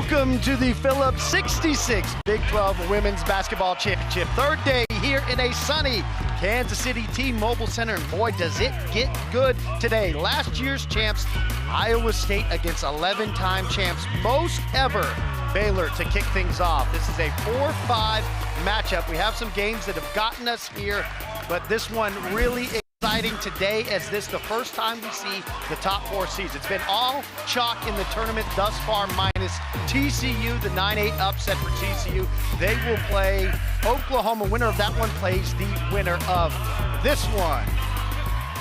Welcome to the Phillips 66 Big 12 Women's Basketball Championship. Third day here in a sunny Kansas City T-Mobile Center. And boy, does it get good today. Last year's champs, Iowa State against 11-time champs, most ever Baylor to kick things off. This is a 4-5 matchup. We have some games that have gotten us here, but this one really exciting today, as this the first time we see the top four seeds. It's been all chalk in the tournament thus far, minus TCU, the 9-8 upset for TCU. They will play Oklahoma. Winner of that one plays the winner of this one.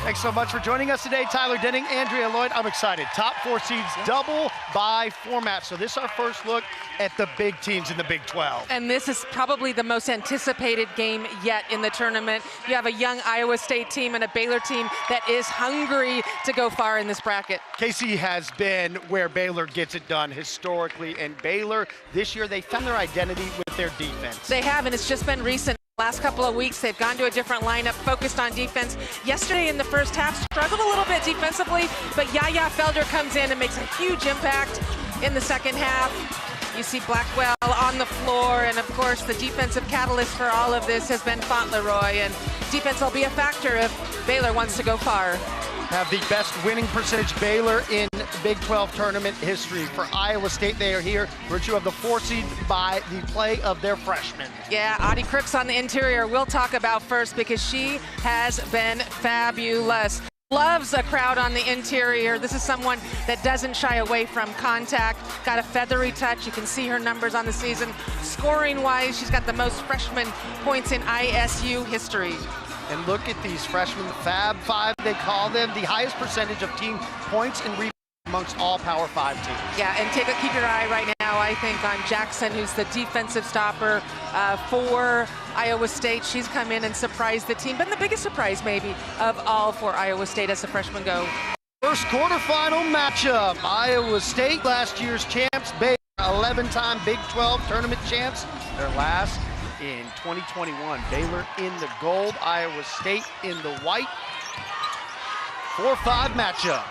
Thanks so much for joining us today. Tyler Denning, Andrea Lloyd. I'm excited. Top four seeds, double bye format. So this is our first look at the big teams in the Big 12. And this is probably the most anticipated game yet in the tournament. You have a young Iowa State team and a Baylor team that is hungry to go far in this bracket. KC has been where Baylor gets it done historically, and Baylor this year, they found their identity with their defense. They have, and it's just been recent. Last couple of weeks, they've gone to a different lineup, focused on defense. Yesterday in the first half, struggled a little bit defensively, but Yaya Felder comes in and makes a huge impact in the second half. You see Blackwell on the floor, and of course, the defensive catalyst for all of this has been Fauntleroy, and defense will be a factor if Baylor wants to go far. Have the best winning percentage Baylor in Big 12 tournament history. For Iowa State, they are here virtue of the 4 seed by the play of their freshmen. Yeah, Audie Crooks on the interior we'll talk about first, because she has been fabulous. Loves a crowd on the interior. This is someone that doesn't shy away from contact. Got a feathery touch. You can see her numbers on the season. Scoring-wise, she's got the most freshman points in ISU history. And look at these freshmen, the Fab Five, they call them, the highest percentage of team points and rebounds amongst all Power 5 teams. Yeah, and keep your eye right now, I think, on Jackson, who's the defensive stopper for Iowa State. She's come in and surprised the team, but the biggest surprise maybe of all for Iowa State as the freshmen go. First quarterfinal matchup, Iowa State, last year's champs, Baylor, 11-time Big 12 tournament champs, their last in 2021. Baylor in the gold, Iowa State in the white. 4-5 matchup.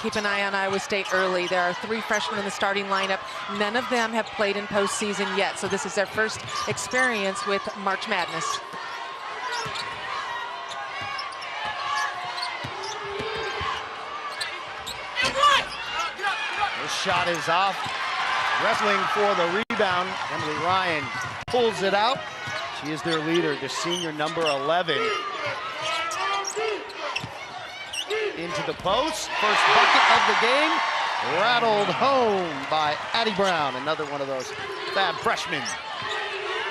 Keep an eye on Iowa State early. There are 3 freshmen in the starting lineup. None of them have played in postseason yet, so this is their first experience with March Madness. This shot is off. Wrestling for the rebound. Emily Ryan pulls it out. She is their leader, the senior number 11. Into the post. First bucket of the game. Rattled home by Addie Brown. Another one of those fab freshmen.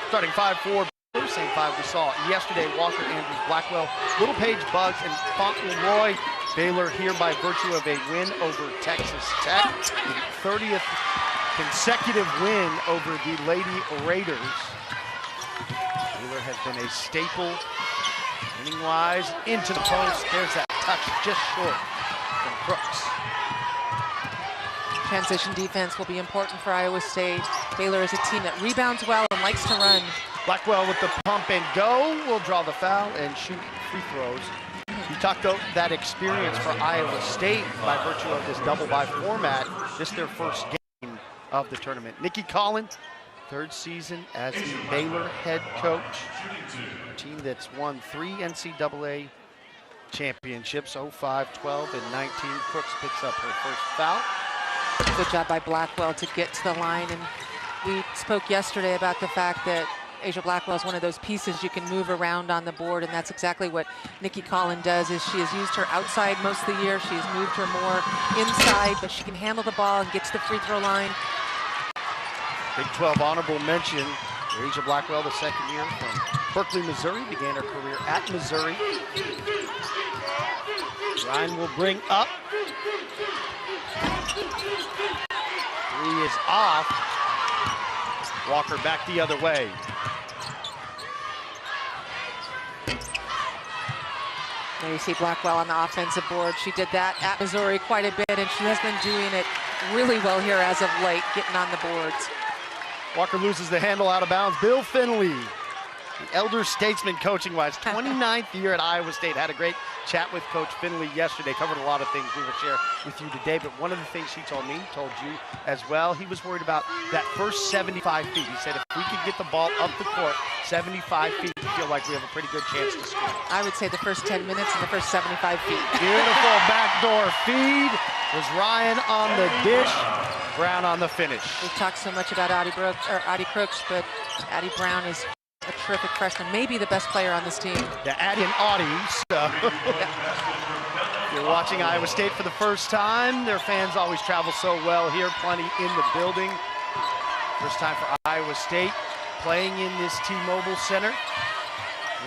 Starting 5-4. Same 5 we saw yesterday. Walker, Andrews, Blackwell, Little Page, Buggs, and Fauntleroy. Baylor here by virtue of a win over Texas Tech. The 30th consecutive win over the Lady Raiders. Baylor has been a staple winning-wise. Into the post. There's that touch just short from Crooks. Transition defense will be important for Iowa State. Baylor is a team that rebounds well and likes to run. Blackwell with the pump and go will draw the foul and shoot free throws. You talked about that experience for Iowa State by virtue of this double bye format. This is their first game of the tournament. Nikki Collin, 3rd season as the Baylor head coach. A team that's won 3 NCAA championships, 05, 12, and 19. Crooks picks up her first foul. Good job by Blackwell to get to the line, and we spoke yesterday about the fact that Asia Blackwell is one of those pieces you can move around on the board, and that's exactly what Nikki Collin does. Is she has used her outside most of the year. She has moved her more inside, but she can handle the ball and get to the free throw line. Big 12 honorable mention. Asia Blackwell, the second year from Berkeley, Missouri, began her career at Missouri. Ryan will bring up. 3 is off. Walker back the other way. There you see Blackwell on the offensive board. She did that at Missouri quite a bit, and she has been doing it really well here as of late, getting on the boards. Walker loses the handle out of bounds. Bill Finley, the elder statesman coaching-wise, 29th year at Iowa State, had a great chat with Coach Finley yesterday, covered a lot of things we will share with you today, but one of the things he told me, told you as well, he was worried about that first 75 feet. He said if we could get the ball up the court 75 feet, we feel like we have a pretty good chance to score. I would say the first 10 minutes and the first 75 feet. Beautiful backdoor feed. Was Ryan on the dish, Brown on the finish. We've talked so much about Addie Crooks, but Addie Brown is a terrific freshman, maybe the best player on this team. Yeah, Addie and Audie, so. You're watching Iowa State for the first time. Their fans always travel so well here, plenty in the building. First time for Iowa State playing in this T-Mobile Center.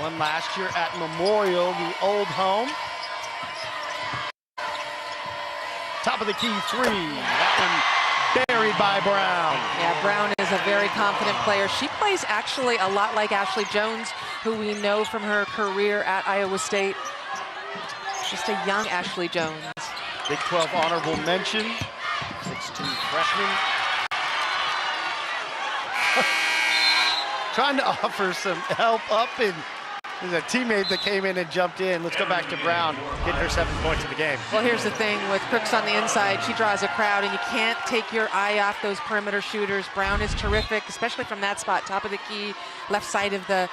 Won last year at Memorial, the old home. Top of the key three, that one buried by Brown. Yeah, Brown is a very confident player. She plays actually a lot like Ashley Jones, who we know from her career at Iowa State. Just a young Ashley Jones. Big 12 honorable mention, 6'2" freshman. Trying to offer some help up, and there's a teammate that came in and jumped in. Let's go back to Brown, getting her 7 points of the game. Well, here's the thing with Crooks on the inside, she draws a crowd, and you can't take your eye off those perimeter shooters. Brown is terrific, especially from that spot, top of the key, left side of the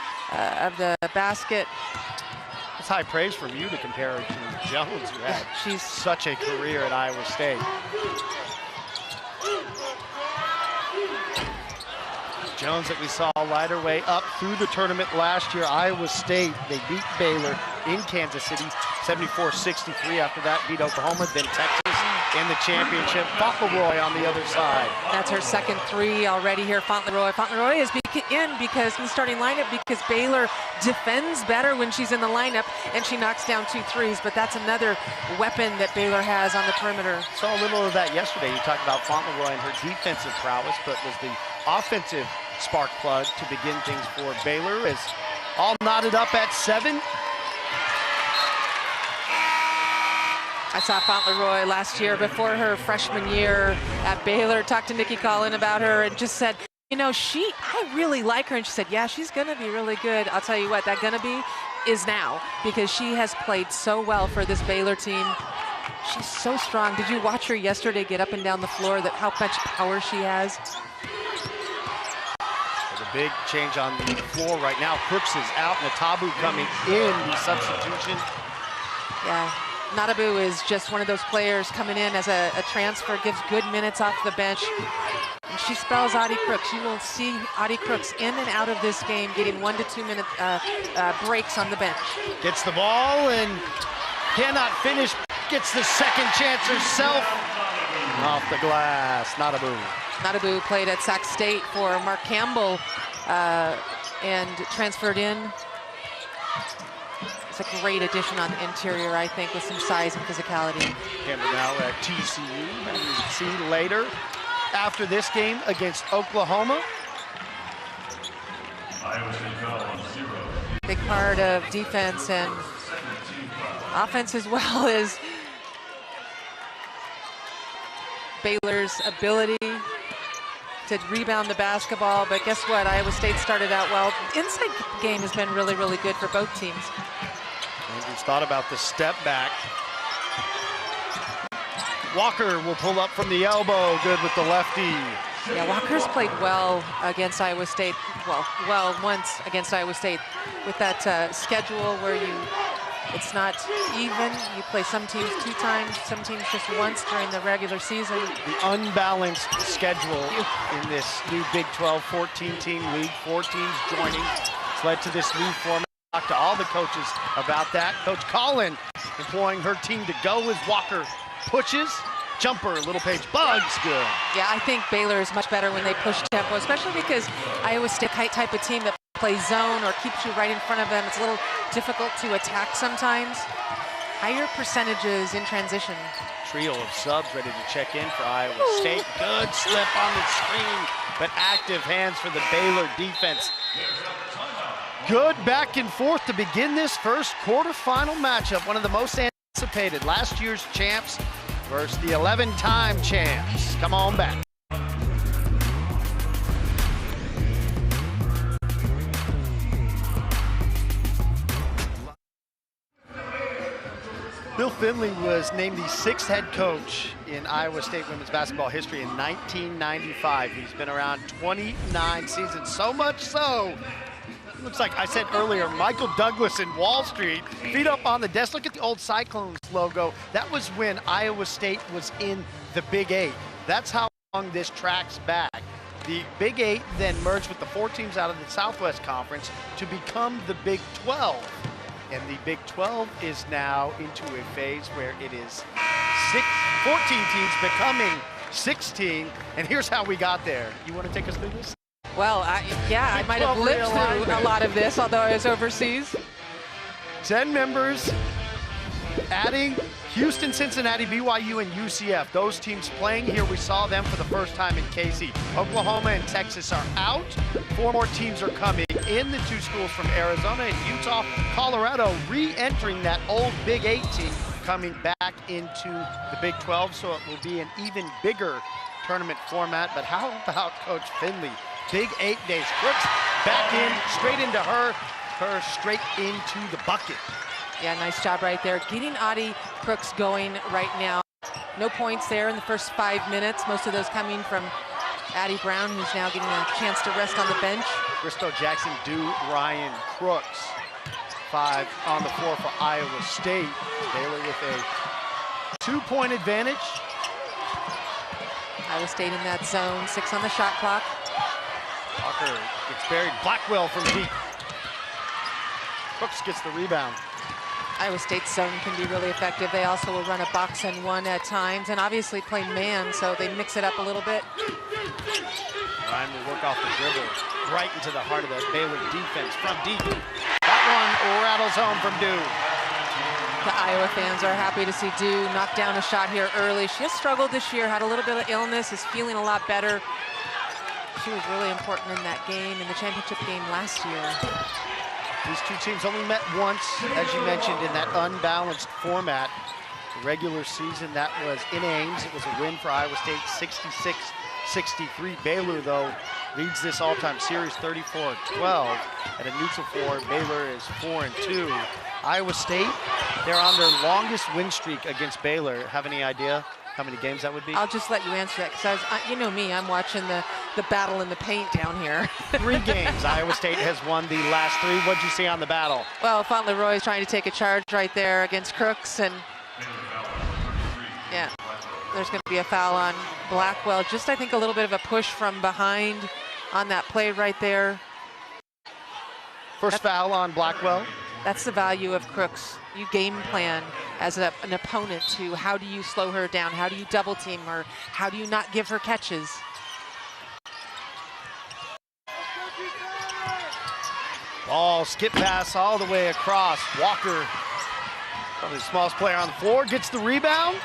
basket. That's high praise from you to compare her to Jones, who had she's such a career at Iowa State. Jones that we saw light her way up through the tournament last year. Iowa State, they beat Baylor in Kansas City, 74-63. After that, beat Oklahoma, then Texas in the championship. Fauntleroy on the other side. That's her second three already here, Fauntleroy. Fauntleroy is in the starting lineup because Baylor defends better when she's in the lineup, and she knocks down 2 threes, but that's another weapon that Baylor has on the perimeter. Saw a little of that yesterday. You talked about Fauntleroy and her defensive prowess, but was the offensive spark plug to begin things for Baylor, is all knotted up at 7. I saw Fauntleroy last year before her freshman year at Baylor, talked to Nikki Collin about her and just said, you know, I really like her. And she said, yeah, she's gonna be really good. I'll tell you what, that gonna be is now, because she has played so well for this Baylor team. She's so strong. Did you watch her yesterday get up and down the floor, how much power she has? There's a big change on the floor right now. Crooks is out, Natabu coming in, the substitution. Yeah, Natabu is just one of those players coming in as a transfer, gives good minutes off the bench. And she spells Addie Crooks. You will see Addie Crooks in and out of this game, getting 1 to 2 minute breaks on the bench. Gets the ball and cannot finish. Gets the second chance herself. Off the glass, Natabu. Natabu played at Sac State for Mark Campbell and transferred in. It's a great addition on the interior, I think, with some size and physicality. Campbell now at TCU, and you can see later after this game against Oklahoma. Big part of defense and offense as well as Baylor's ability to rebound the basketball, but guess what? Iowa State started out well. Inside game has been really, really good for both teams. Andrews thought about the step back. Walker will pull up from the elbow, good with the lefty. Yeah, Walker's played well against Iowa State, well once against Iowa State with that schedule where it's not even. You play some teams 2 times, some teams just once during the regular season. The unbalanced schedule in this new Big 12 14-team league, 4 teams joining. It's led to this new format. Talk to all the coaches about that. Coach Collin employing her team to go as Walker pushes. Jumper, Little Page bugs, good. Yeah, I think Baylor is much better when they push tempo, especially because Iowa State type of team that plays zone or keeps you right in front of them. It's a little difficult to attack sometimes. Higher percentages in transition. Trio of subs ready to check in for Iowa State. Good slip on the screen, but active hands for the Baylor defense. Good back and forth to begin this first quarterfinal matchup. One of the most anticipated, last year's champs versus the 11-time champs. Come on back. Finley was named the 6th head coach in Iowa State women's basketball history in 1995. He's been around 29 seasons, so much so. Looks like I said earlier, Michael Douglas in Wall Street, feet up on the desk. Look at the old Cyclones logo. That was when Iowa State was in the Big 8. That's how long this tracks back. The Big 8 then merged with the 4 teams out of the Southwest Conference to become the Big 12. And the Big 12 is now into a phase where it is 14 teams becoming 16. And here's how we got there. You want to take us through this? Well, I might have lived through a lot of this, although I was overseas. 10 members, adding Houston, Cincinnati, BYU, and UCF. Those teams playing here, we saw them for the first time in KC. Oklahoma and Texas are out. 4 more teams are coming in. The 2 schools from Arizona and Utah. Colorado re-entering that old Big 8 team, coming back into the Big 12, so it will be an even bigger tournament format. But how about Coach Finley? Big 8 days. Crooks back in, straight into her straight into the bucket. Yeah, nice job right there. Getting Audie Crooks going right now. No points there in the first 5 minutes. Most of those coming from Addie Brown, who's now getting a chance to rest on the bench. Bristow Jackson, Ryan Crooks. 5 on the floor for Iowa State. Baylor with a 2-point advantage. Iowa State in that zone. 6 on the shot clock. Walker gets buried. Blackwell from deep. Crooks gets the rebound. Iowa State's zone can be really effective. They also will run a box and 1 at times, and obviously play man, so they mix it up a little bit. Ryan will work off the dribble right into the heart of the Baylor defense from deep. That one rattles home from Dew. The Iowa fans are happy to see Dew knock down a shot here early. She has struggled this year, had a little bit of illness, is feeling a lot better. She was really important in that game, in the championship game last year. These 2 teams only met once, as you mentioned, in that unbalanced format. The regular season, that was in Ames. It was a win for Iowa State, 66-63. Baylor, though, leads this all-time series 34-12. At a neutral floor, Baylor is 4-2. Iowa State, they're on their longest win streak against Baylor. Have any idea how many games that would be? I'll just let you answer that, because you know me, I'm watching the battle in the paint down here. 3 games. Iowa State has won the last 3. What'd you see on the battle? Well, Fauntleroy is trying to take a charge right there against Crooks, and yeah, there's going to be a foul on Blackwell. Just, I think, a little bit of a push from behind on that play right there. First foul on Blackwell. That's the value of Crooks. You game plan as an opponent to how do you slow her down, how do you double team her, how do you not give her catches. Ball, skip pass all the way across. Walker, probably the smallest player on the floor, gets the rebound.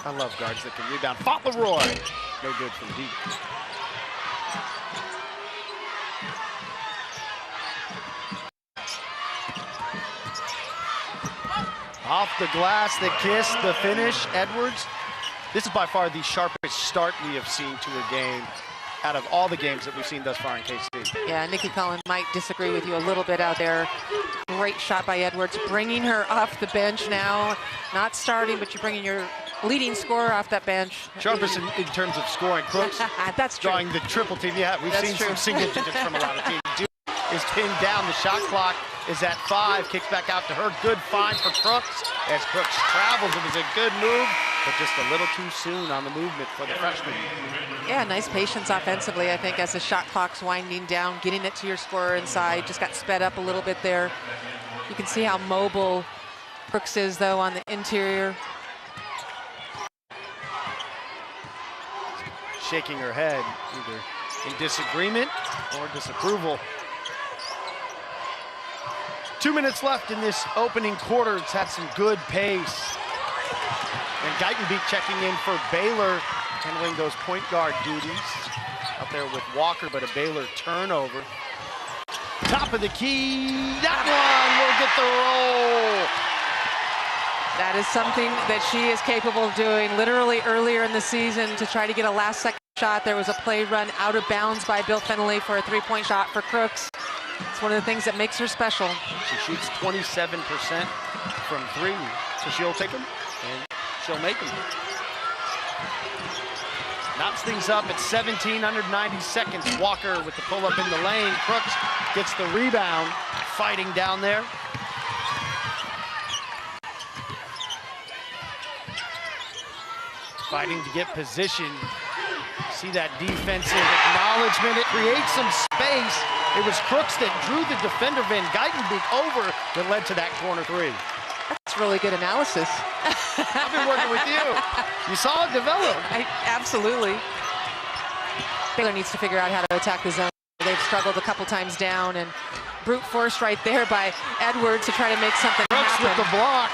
I love guards that can rebound. Fauntleroy, no good from deep. Off the glass, the kiss, the finish. Edwards. This is by far the sharpest start we have seen to a game out of all the games that we've seen thus far in KC. Yeah, Nikki Cullen might disagree with you a little bit out there. Great shot by Edwards, bringing her off the bench now. Not starting, but you're bringing your leading scorer off that bench. Sharpest in terms of scoring. Crooks. That's true. Drawing the triple team. Yeah, we've seen some single digits from a lot of teams. Duke is pinned down. The shot clock is at 5. Kicks back out to her. Good find for Crooks. As Crooks travels, it was a good move, but just a little too soon on the movement for the freshman. Yeah, nice patience offensively, I think, as the shot clock's winding down, getting it to your scorer inside. Just got sped up a little bit there. You can see how mobile Crooks is, though, on the interior. Shaking her head, either in disagreement or disapproval. 2 minutes left in this opening quarter. It's had some good pace. And Geitenbeek checking in for Baylor, handling those point guard duties. Out there with Walker, but a Baylor turnover. Top of the key, that one will get the roll. That is something that she is capable of doing. Literally earlier in the season, to try to get a last-second shot, there was a play run out of bounds by Bill Finley for a 3-point shot for Crooks. It's one of the things that makes her special. She shoots 27% from 3. So she'll take them, and she'll make them. Knocks things up at 17 under 90 seconds. Walker with the pull-up in the lane. Crooks gets the rebound, fighting down there. Fighting to get position. See that defensive acknowledgement. It creates some space. It was Crooks that drew the defender Van Geitenbeek over that led to that corner three. That's really good analysis. I've been working with you. You saw it develop. Absolutely. Baylor needs to figure out how to attack the zone. They've struggled a couple times down, and brute force right there by Edwards to try to make something Crooks happen. with the block.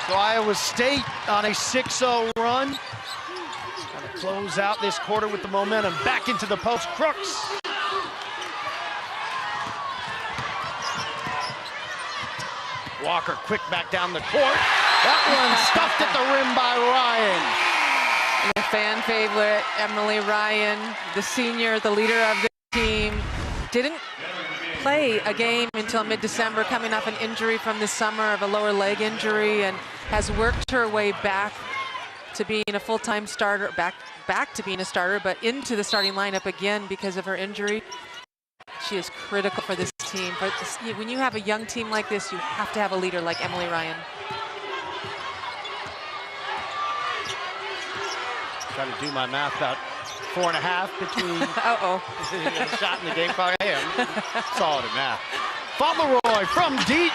So Iowa State on a 6-0 run. Trying to close out this quarter with the momentum. Back into the post. Crooks. Walker quick back down the court. That one stuffed at the rim by Ryan. And the fan favorite, Emily Ryan, the senior, the leader of the team, didn't play a game until mid-December, coming off an injury from the summer of a lower leg injury, and has worked her way back to being a full-time starter, back to being a starter, but into the starting lineup again because of her injury. She is critical for this team. But when you have a young team like this, you have to have a leader like Emily Ryan. Trying to do my math, about 4.5 between a shot in the game clock. Hey, I'm solid at math. Fauntleroy from deep.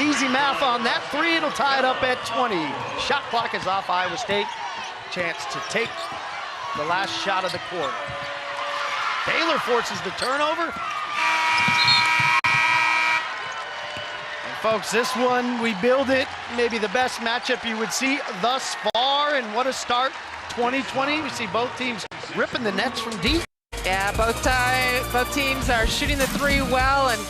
Easy math on that three. It'll tie it up at 20. Shot clock is off Iowa State. Chance to take the last shot of the quarter. Baylor forces the turnover. And folks, this one, we build it. Maybe the best matchup you would see thus far, and what a start. 2020, we see both teams ripping the nets from deep. Yeah, both teams are shooting the three well, and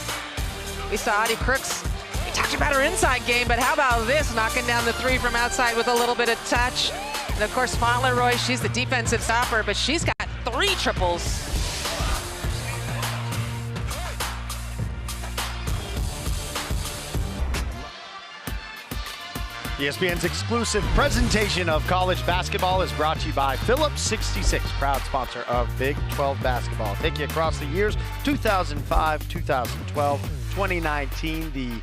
we saw Audie Crooks. We talked about her inside game, but how about this, knocking down the three from outside with a little bit of touch. And of course, Fauntleroy, she's the defensive stopper, but she's got 3 triples. ESPN's exclusive presentation of college basketball is brought to you by Phillips 66, proud sponsor of Big 12 basketball. Take you across the years, 2005, 2012, 2019, the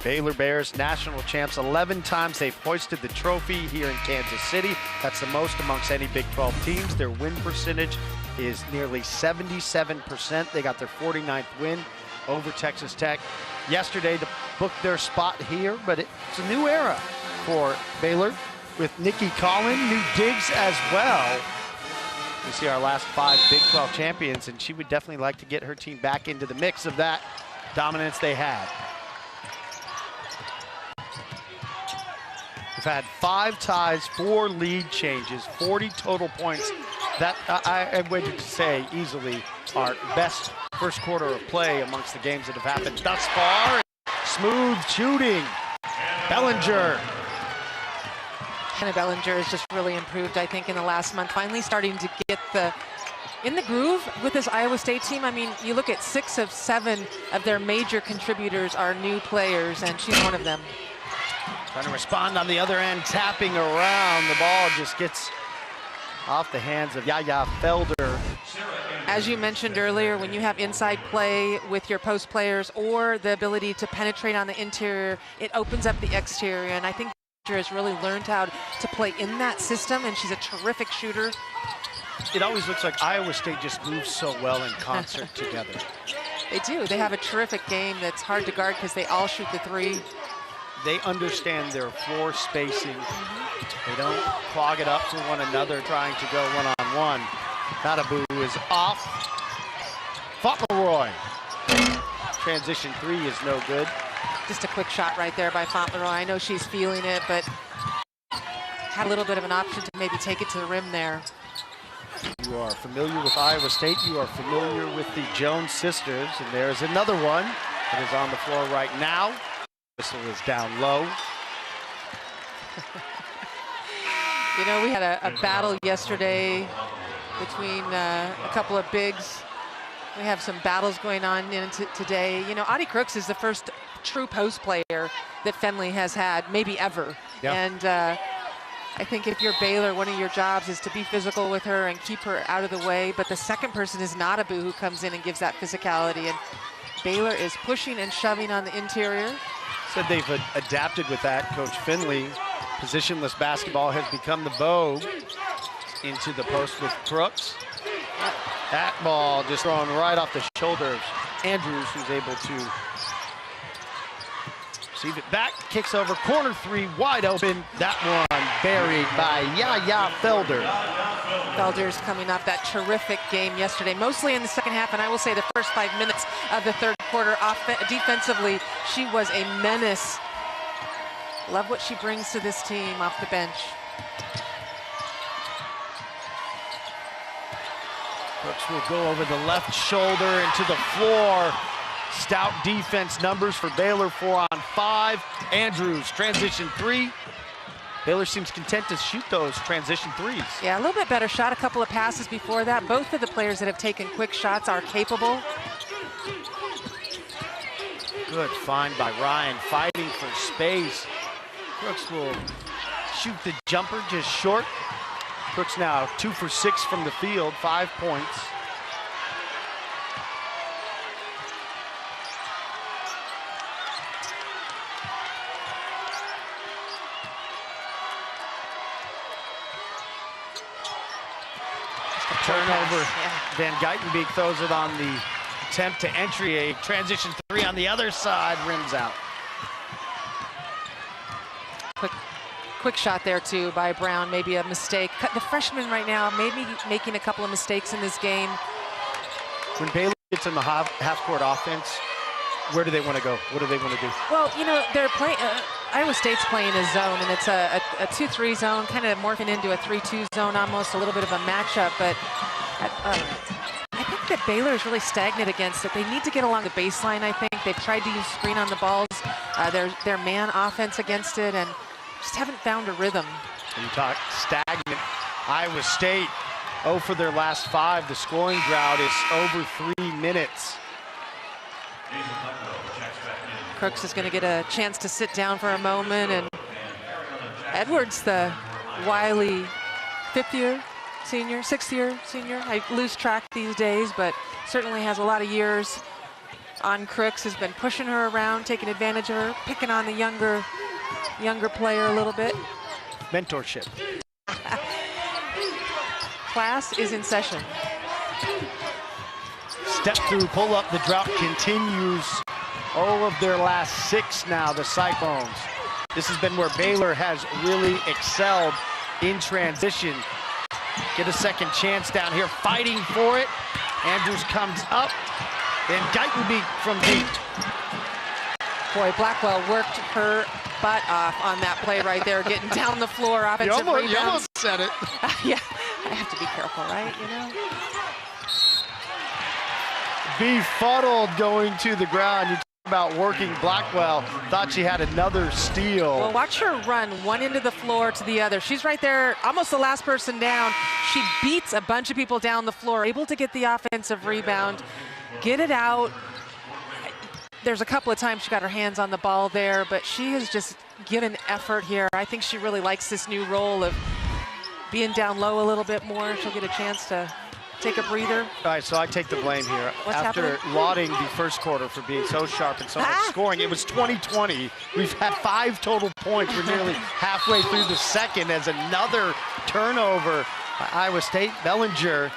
Baylor Bears national champs. 11 times they've hoisted the trophy here in Kansas City. That's the most amongst any Big 12 teams. Their win percentage is nearly 77%. They got their 49th win over Texas Tech yesterday to book their spot here, but it's a new era for Baylor with Nikki Collin, new digs as well. We see our last 5 Big 12 champions, and she would definitely like to get her team back into the mix of that dominance they had. We've had 5 ties, 4 lead changes, 40 total points. That, I would say, easily our best first quarter of play amongst the games that have happened thus far. Smooth shooting. Bellinger. Hannah Bellinger has just really improved, I think, in the last month, finally starting to get in the groove with this Iowa State team. I mean, you look at 6 of 7 of their major contributors are new players, and she's one of them. Trying to respond on the other end, tapping around. The ball just gets off the hands of Yaya Felder. As you mentioned earlier, when you have inside play with your post players or the ability to penetrate on the interior, it opens up the exterior, and I think has really learned how to play in that system, and she's a terrific shooter. It always looks like Iowa State just moves so well in concert together. They do. They have a terrific game that's hard to guard because they all shoot the three. They understand their floor spacing. They don't clog it up to one another trying to go one-on-one. Nadabu is off. Fauntleroy. Transition 3 is no good. Just a quick shot right there by Fauntleroy. I know she's feeling it, but had a little bit of an option to maybe take it to the rim there. You are familiar with Iowa State. You are familiar with the Jones sisters. And there's another one that is on the floor right now. Whistle is down low. You know, we had a battle yesterday between a couple of bigs. We have some battles going on today. You know, Audie Crooks is the first true post player that Fenley has had, maybe ever. Yeah. And I think if you're Baylor, one of your jobs is to be physical with her and keep her out of the way. But the second person is Notabou, who comes in and gives that physicality. And Baylor is pushing and shoving on the interior. Said they've adapted with that. Coach Finley, positionless basketball has become the vogue. Into the post with Crooks. That ball just thrown right off the shoulder of Andrews, who's able to receive it back, kicks over, corner three, wide open. That one buried by Yaya Felder. Felder's coming off that terrific game yesterday, mostly in the second half, and I will say the first 5 minutes of the third quarter. Defensively, she was a menace. Love what she brings to this team off the bench. Brooks will go over the left shoulder into the floor. Stout defense numbers for Baylor, 4 on 5. Andrews, transition 3. Baylor seems content to shoot those transition 3s. Yeah, a little bit better shot, a couple of passes before that. Both of the players that have taken quick shots are capable. Good find by Ryan, fighting for space. Crooks will shoot the jumper just short. Crooks now 2 for 6 from the field, 5 points. Turnover. Yeah. Van Geitenbeek throws it on the attempt to entry. A transition 3 on the other side, rims out. Quick shot there too by Brown, maybe a mistake. The freshman right now maybe making a couple of mistakes in this game. When Baylor gets in the half-court offense, where do they want to go? What do they want to do? Well, you know, they're playing, Iowa State's playing a zone, and it's a 2-3 zone, kind of morphing into a 3-2 zone, almost a little bit of a matchup, but I think that Baylor is really stagnant against it. They need to get along the baseline, I think. They've tried to use screen on the balls, their man offense against it, and just haven't found a rhythm. You talk stagnant. Iowa State, 0 for their last 5. The scoring drought is over 3 minutes. Crooks is going to get a chance to sit down for a moment, and Edwards, the wily 6th-year senior. I lose track these days, but certainly has a lot of years on Crooks, has been pushing her around, taking advantage of her, picking on the younger player a little bit. Mentorship. Class is in session. Step through, pull up, the drought continues. All of their last 6 now, the Cyclones. This has been where Baylor has really excelled in transition. Get a second chance down here, fighting for it. Andrews comes up, then Geitenbeek from deep. Boy, Blackwell worked her butt off on that play right there, getting down the floor, offensive rebounds. You almost said it. Yeah, I have to be careful, right, you know? Befuddled going to the ground. You talk about working Blackwell. Thought she had another steal. Well, watch her run one end of the floor to the other. She's right there, almost the last person down. She beats a bunch of people down the floor, able to get the offensive rebound, get it out. There's a couple of times she got her hands on the ball there, but she has just given effort here. I think she really likes this new role of being down low a little bit more. She'll get a chance to take a breather. All right, so I take the blame here. What's After happening? lauding the first quarter for being so sharp and so much scoring, it was 20-20. We've had 5 total points. We're nearly halfway through the second as another turnover by Iowa State. Bellinger.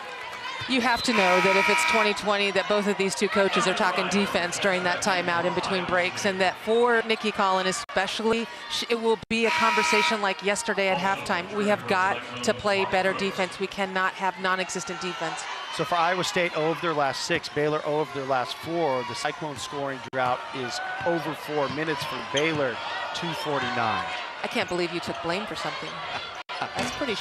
You have to know that if it's 2020, that both of these two coaches are talking defense during that timeout in between breaks, and that for Nikki Collin especially, it will be a conversation like yesterday at halftime. We have got to play better defense. We cannot have non-existent defense. So for Iowa State, 0 of their last 6, Baylor 0 of their last 4. The Cyclone scoring drought is over 4 minutes for Baylor, 2:49. I can't believe you took blame for something. That's pretty.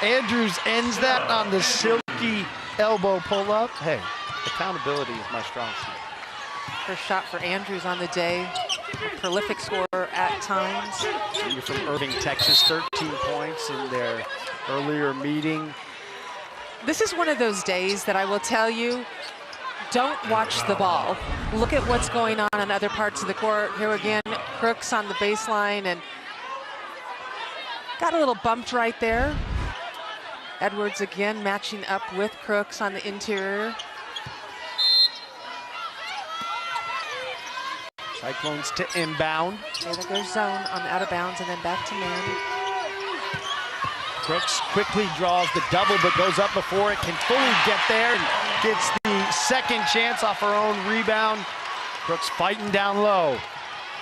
Andrews ends that on the silky elbow pull-up. Hey, accountability is my strong suit. First shot for Andrews on the day. A prolific scorer at times. You're from Irving, Texas, 13 points in their earlier meeting. This is one of those days that I will tell you, don't watch the ball. Look at what's going on in other parts of the court. Here again, Crooks on the baseline, and Got a little bumped right there. Edwards again matching up with Crooks on the interior. Cyclones to inbound. Okay, there goes zone on out of bounds and then back to man. Crooks quickly draws the double, but goes up before it can fully get there and gets the second chance off her own rebound. Crooks fighting down low.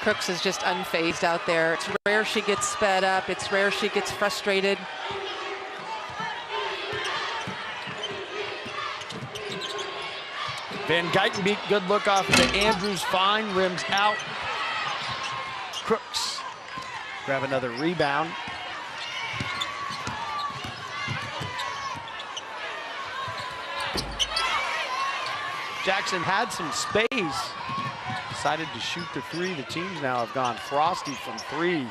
Crooks is just unfazed out there. It's rare she gets sped up. It's rare she gets frustrated. Van Geitenbeek, good look off to Andrews, fine, rims out. Crooks grab another rebound. Jackson had some space, decided to shoot the three. The teams now have gone frosty from three.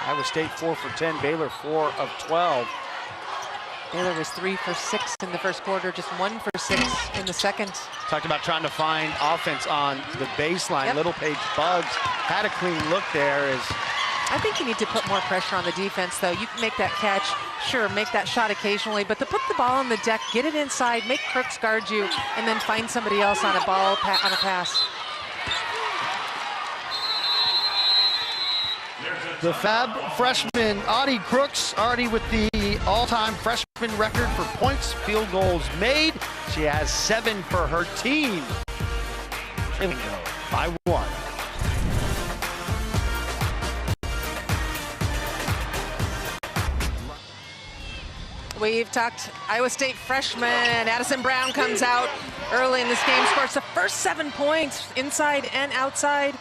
Iowa State 4 for 10, Baylor 4 of 12. Baylor was 3 for 6 in the first quarter, just 1 for 6 in the second. Talked about trying to find offense on the baseline. Yep. Little Page Bugs had a clean look there. I think you need to put more pressure on the defense, though. You can make that catch, sure, make that shot occasionally, but to put the ball on the deck, get it inside, make Crooks guard you, and then find somebody else on a ball, on a pass. The Fab freshman, Audie Crooks, already with the all-time freshman record for points, field goals made. She has 7 for her team. Trailing by 1. We've talked Iowa State freshman Addison Brown comes out early in this game, scores the first 7 points inside and outside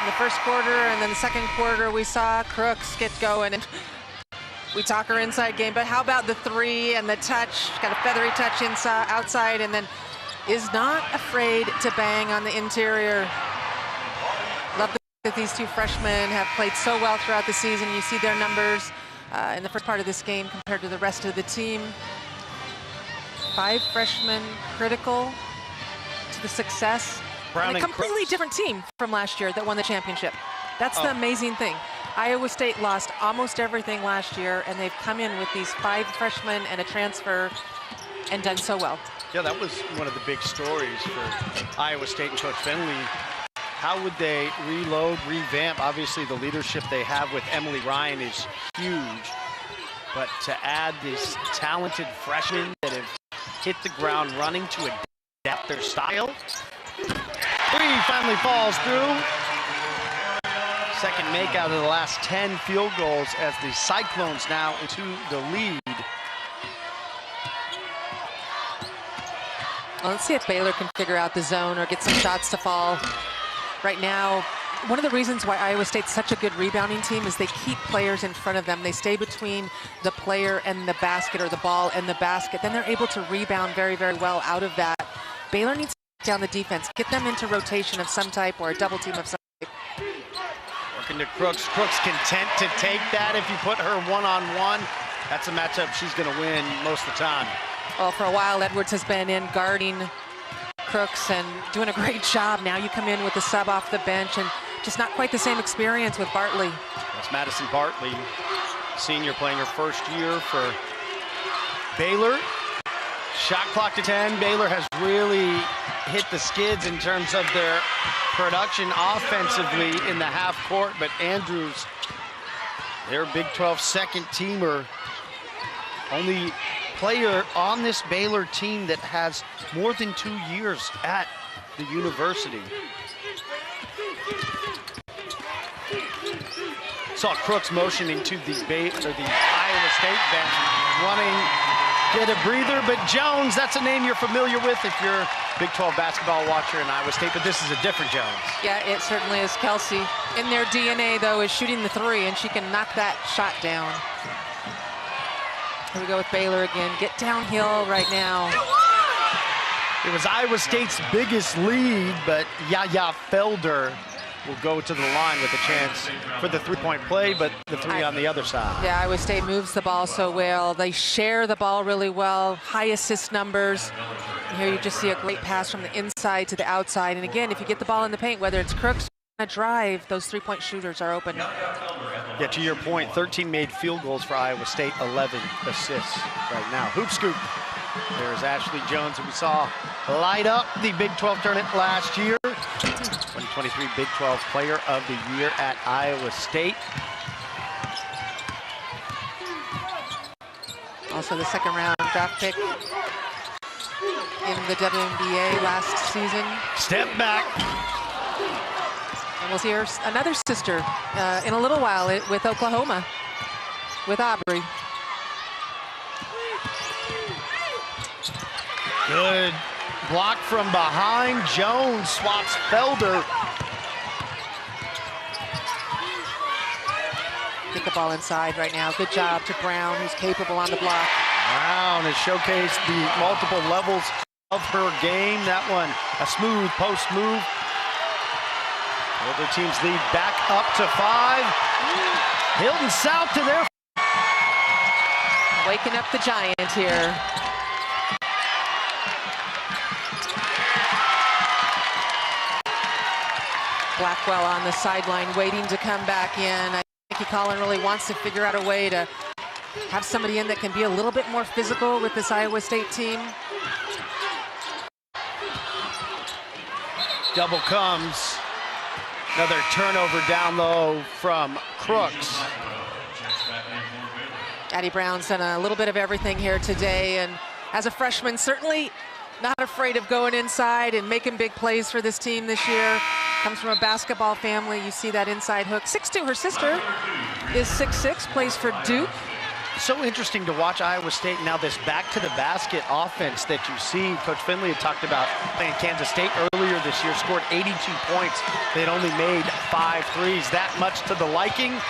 in the first quarter, and then the second quarter we saw Crooks get going, and we talk her inside game, but how about the three and the touch? Got a feathery touch inside, outside, and then is not afraid to bang on the interior. Love that these two freshmen have played so well throughout the season. You see their numbers in the first part of this game compared to the rest of the team. 5 freshmen critical to the success. And a completely different team from last year that won the championship. That's the amazing thing. Iowa State lost almost everything last year, and they've come in with these 5 freshmen and a transfer and done so well. Yeah, that was one of the big stories for Iowa State and Coach Finley. How would they reload, revamp? Obviously, the leadership they have with Emily Ryan is huge. But to add these talented freshmen that have hit the ground running to adapt their style. 3 finally falls through. Second make out of the last 10 field goals as the Cyclones now into the lead. Well, let's see if Baylor can figure out the zone or get some shots to fall. Right now, one of the reasons why Iowa State's such a good rebounding team is they keep players in front of them. They stay between the player and the basket, or the ball and the basket. Then they're able to rebound very, very well out of that. Baylor needs to down the defense, get them into rotation of some type or a double team of some type. Working to Crooks. Crooks content to take that. If you put her one-on-one, that's a matchup she's going to win most of the time. Well, for a while, Edwards has been in guarding Crooks and doing a great job. Now you come in with the sub off the bench, and just not quite the same experience with Bartley. That's Madison Bartley, senior, playing her first year for Baylor. Shot clock to 10. Baylor has really hit the skids in terms of their production offensively in the half court, but Andrews, their Big 12 second teamer, only player on this Baylor team that has more than 2 years at the university. Saw Crooks motioning to the Iowa State bench, running, get a breather, but Jones, that's a name you're familiar with if you're a Big 12 basketball watcher in Iowa State, but this is a different Jones. Yeah, it certainly is. Kelsey, in their DNA, though, is shooting the three, and she can knock that shot down. Here we go with Baylor again. Get downhill right now. It was Iowa State's biggest lead, but Yaya Felder will go to the line with a chance for the three-point play, but the three on the other side. Yeah, Iowa State moves the ball so well. They share the ball really well, high assist numbers. And here you just see a great pass from the inside to the outside. And again, if you get the ball in the paint, whether it's Crooks or a drive, those three-point shooters are open. Yeah, to your point, 13 made field goals for Iowa State, 11 assists right now. Hoop scoop. There's Ashley Jones, who we saw light up the Big 12 tournament last year. 2023 Big 12 Player of the Year at Iowa State. Also the second round draft pick in the WNBA last season. Step back. And we'll see her, another sister in a little while with Oklahoma, with Aubrey. Good block from behind. Jones swaps Felder. Get the ball inside right now. Good job to Brown, who's capable on the block. Brown has showcased the multiple levels of her game. That one, a smooth post move. Other teams lead back up to 5. Hilton South to their. Waking up the Giant here. Blackwell on the sideline waiting to come back in. I think Collin really wants to figure out a way to have somebody in that can be a little bit more physical with this Iowa State team. Double comes. Another turnover down low from Crooks. Addie Brown's done a little bit of everything here today, and as a freshman, certainly not afraid of going inside and making big plays for this team this year. Comes from a basketball family. You see that inside hook. 6'2", her sister is 6'6", plays for Duke. So interesting to watch Iowa State now, this back to the basket offense that you see. Coach Finley had talked about playing Kansas State earlier this year, scored 82 points. They'd only made 5 threes. That much to the liking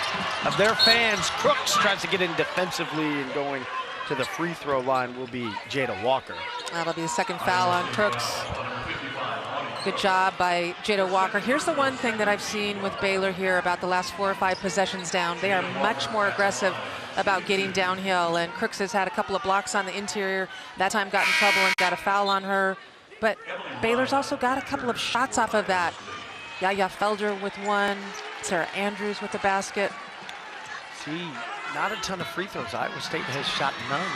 of their fans. Crooks tries to get in defensively, and going to the free throw line will be Jada Walker. That'll be the second foul on Crooks. Good job by Jada Walker. Here's the one thing that I've seen with Baylor here about the last 4 or 5 possessions down. They are much more aggressive about getting downhill, and Crooks has had a couple of blocks on the interior. That time got in trouble and got a foul on her. But Baylor's also got a couple of shots off of that. Yaya Felder with one, Sarah Andrews with the basket. See, not a ton of free throws. Iowa State has shot none.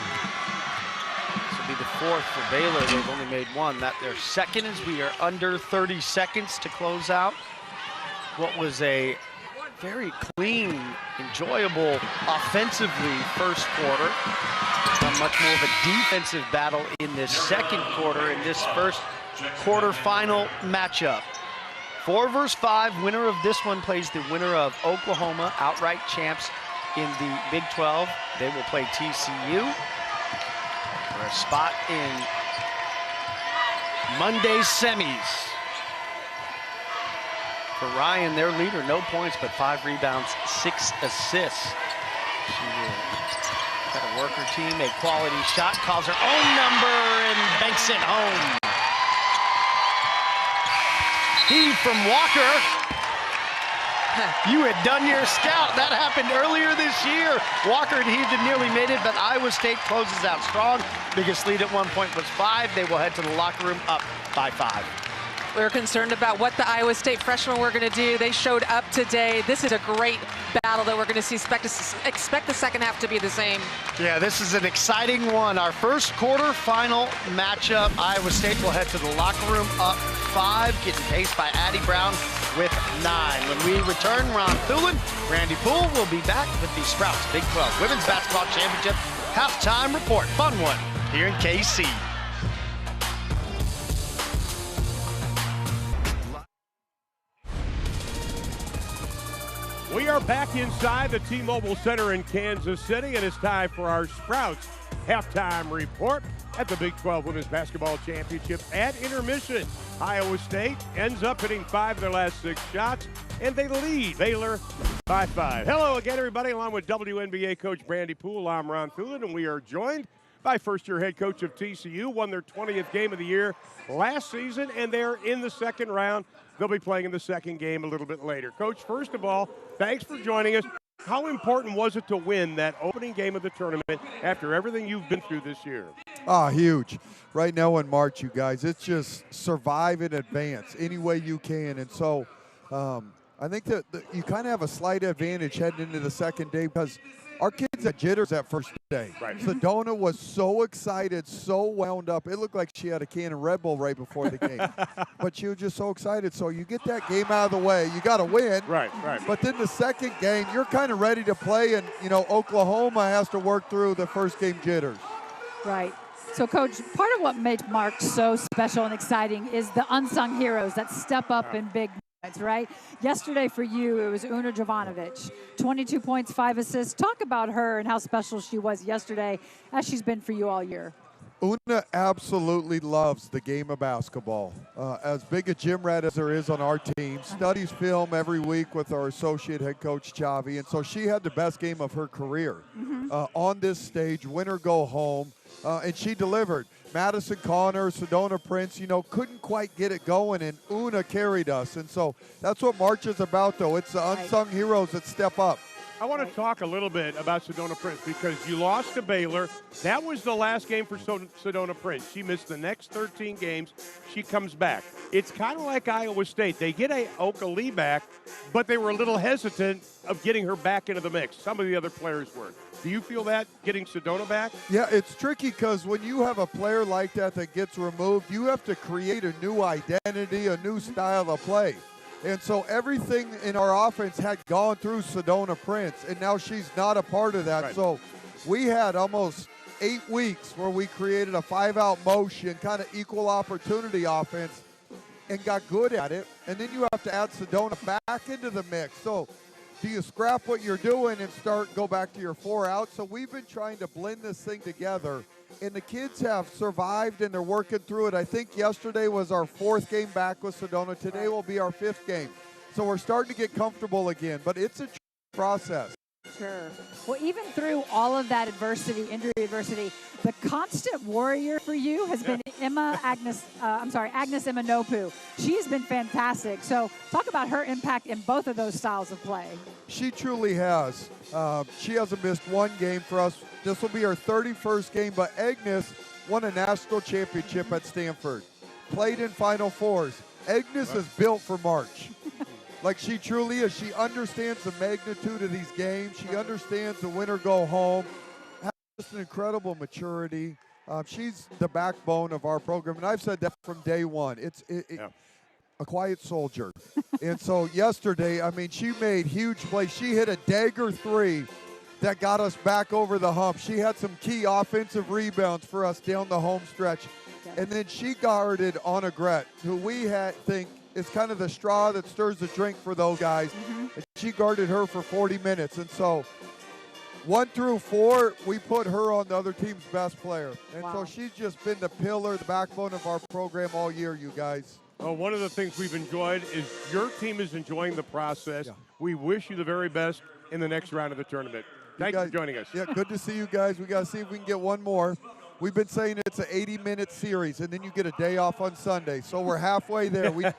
This will be the 4th for Baylor. They've only made 1. That their second, as we are under 30 seconds to close out what was a very clean, enjoyable, offensively first quarter. Much more of a defensive battle in this second quarter, in this first quarterfinal matchup. 4 versus 5, winner of this one plays the winner of Oklahoma, outright champs in the Big 12. They will play TCU for a spot in Monday's semis. For Ryan, their leader, no points, but 5 rebounds, 6 assists. She will try to work her team, a quality shot, calls her own number, and banks it home. Heave from Walker. You had done your scout. That happened earlier this year. Walker and heaved and nearly made it, but Iowa State closes out strong. Biggest lead at one point was 5. They will head to the locker room up by 5. We were concerned about what the Iowa State freshmen were going to do. They showed up today. This is a great battle that we're going to see. Expect the second half to be the same. Yeah, this is an exciting one. Our first quarter-final matchup. Iowa State will head to the locker room up 5, getting paced by Addie Brown with 9. When we return, Ron Thulin, Randy Poole will be back with the Sprouts Big 12 Women's Basketball Championship halftime report. Fun one here in KC. We are back inside the T-Mobile Center in Kansas City, and it's time for our Sprouts halftime report at the Big 12 Women's Basketball Championship. At intermission, Iowa State ends up hitting 5 of their last 6 shots, and they lead Baylor by 5. Hello again, everybody. Along with WNBA coach Randy Poole, I'm Ron Thulin, and we are joined by first-year head coach of TCU, won their 20th game of the year last season, and they're in the second round. They'll be playing in the second game a little bit later. Coach, first of all, thanks for joining us. How important was it to win that opening game of the tournament after everything you've been through this year? Huge. Right now in March, you guys, it's just survive and advance any way you can. And so I think that you kind of have a slight advantage heading into the second day because our kids had jitters that first day. Right. Sedona was so excited, so wound up. It looked like she had a can of Red Bull right before the game. But she was just so excited. So you get that game out of the way. You got to win. Right. But then the second game, you're kind of ready to play. And, Oklahoma has to work through the first game jitters. Right. So, Coach, part of what makes March so special and exciting is the unsung heroes that step up in big moments, right? Yesterday for you, it was Una Jovanovic, 22 points, 5 assists. Talk about her and how special she was yesterday, as she's been for you all year. Una absolutely loves the game of basketball. As big a gym rat as there is on our team, studies film every week with our associate head coach, Chavi, and so she had the best game of her career on this stage, win or go home, and she delivered. Madison Connor, Sedona Prince, couldn't quite get it going, and Una carried us. And so that's what March is about, though. It's the unsung heroes that step up. I want to talk a little bit about Sedona Prince because you lost to Baylor. That was the last game for Sedona Prince. She missed the next 13 games. She comes back. It's kind of like Iowa State. They get Oka Lee back, but they were a little hesitant of getting her back into the mix. Some of the other players weren't. Do you feel that, getting Sedona back? Yeah, it's tricky because when you have a player like that gets removed, you have to create a new identity, a new style of play. And so everything in our offense had gone through Sedona Prince, and now she's not a part of that. Right. So we had almost 8 weeks where we created a 5-out motion, kind of equal opportunity offense, and got good at it. And then you have to add Sedona back into the mix. So do you scrap what you're doing and go back to your 4-out? So we've been trying to blend this thing together. And the kids have survived, and they're working through it. I think yesterday was our 4th game back with Sedona. Today will be our 5th game. So we're starting to get comfortable again, but it's a process. Sure. Well, even through all of that injury adversity, the constant warrior for you has been Agnes Imanopu. She's been fantastic. So talk about her impact in both of those styles of play. She truly has. She hasn't missed one game for us. This will be her 31st game, but Agnes won a national championship at Stanford, played in Final Fours. Agnes is built for March. Like she truly is. She understands the magnitude of these games. She understands the win or go home. Has just an incredible maturity. She's the backbone of our program, and I've said that from day one. It's a quiet soldier. And so yesterday, she made huge plays. She hit a dagger 3 that got us back over the hump. She had some key offensive rebounds for us down the home stretch. And then she guarded Anna Gret, who we think is kind of the straw that stirs the drink for those guys. And she guarded her for 40 minutes. And so 1 through 4, we put her on the other team's best player. And so she's just been the pillar, the backbone of our program all year, you guys. Well, one of the things we've enjoyed is your team is enjoying the process. Yeah. We wish you the very best in the next round of the tournament. Thank you for joining us. Yeah, good to see you guys. We got to see if we can get one more. We've been saying it's an 80-minute series, and then you get a day off on Sunday. So we're halfway there.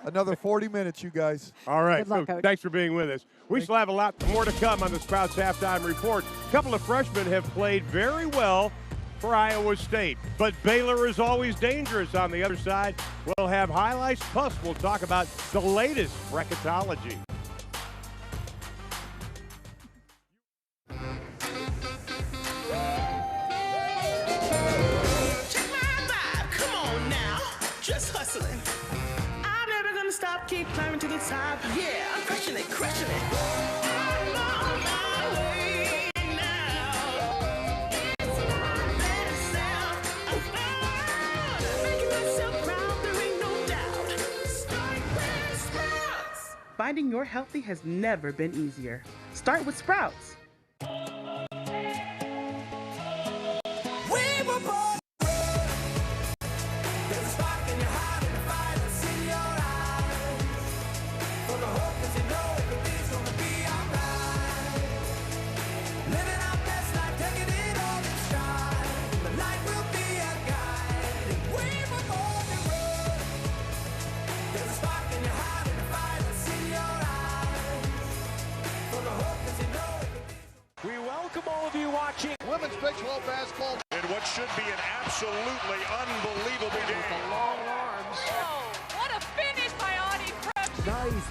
Another 40 minutes, you guys. All right. Good luck, Coach. Thanks for being with us. We still have a lot more to come on the Sprouts Halftime Report. A couple of freshmen have played very well for Iowa State, but Baylor is always dangerous on the other side. We'll have highlights, plus we'll talk about the latest bracketology. Just hustling. I'm never gonna stop, keep climbing to the top. Yeah, I'm crushing it, crushing it. I'm on my way now. It's my best self. I'm making myself proud, there ain't no doubt. Start with Sprouts. Finding your healthy has never been easier. Start with Sprouts.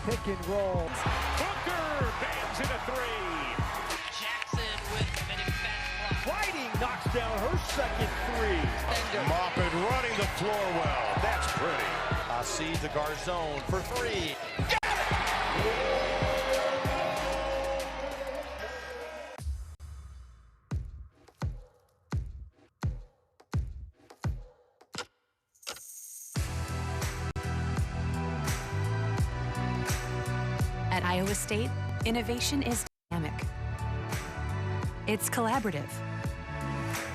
pick and roll. Booker bangs in a three. Jackson with an emphatic block. Whiting knocks down her second three. Moppet running the floor well. That's pretty. Sees the guard zone for three. At Iowa State, innovation is dynamic. It's collaborative.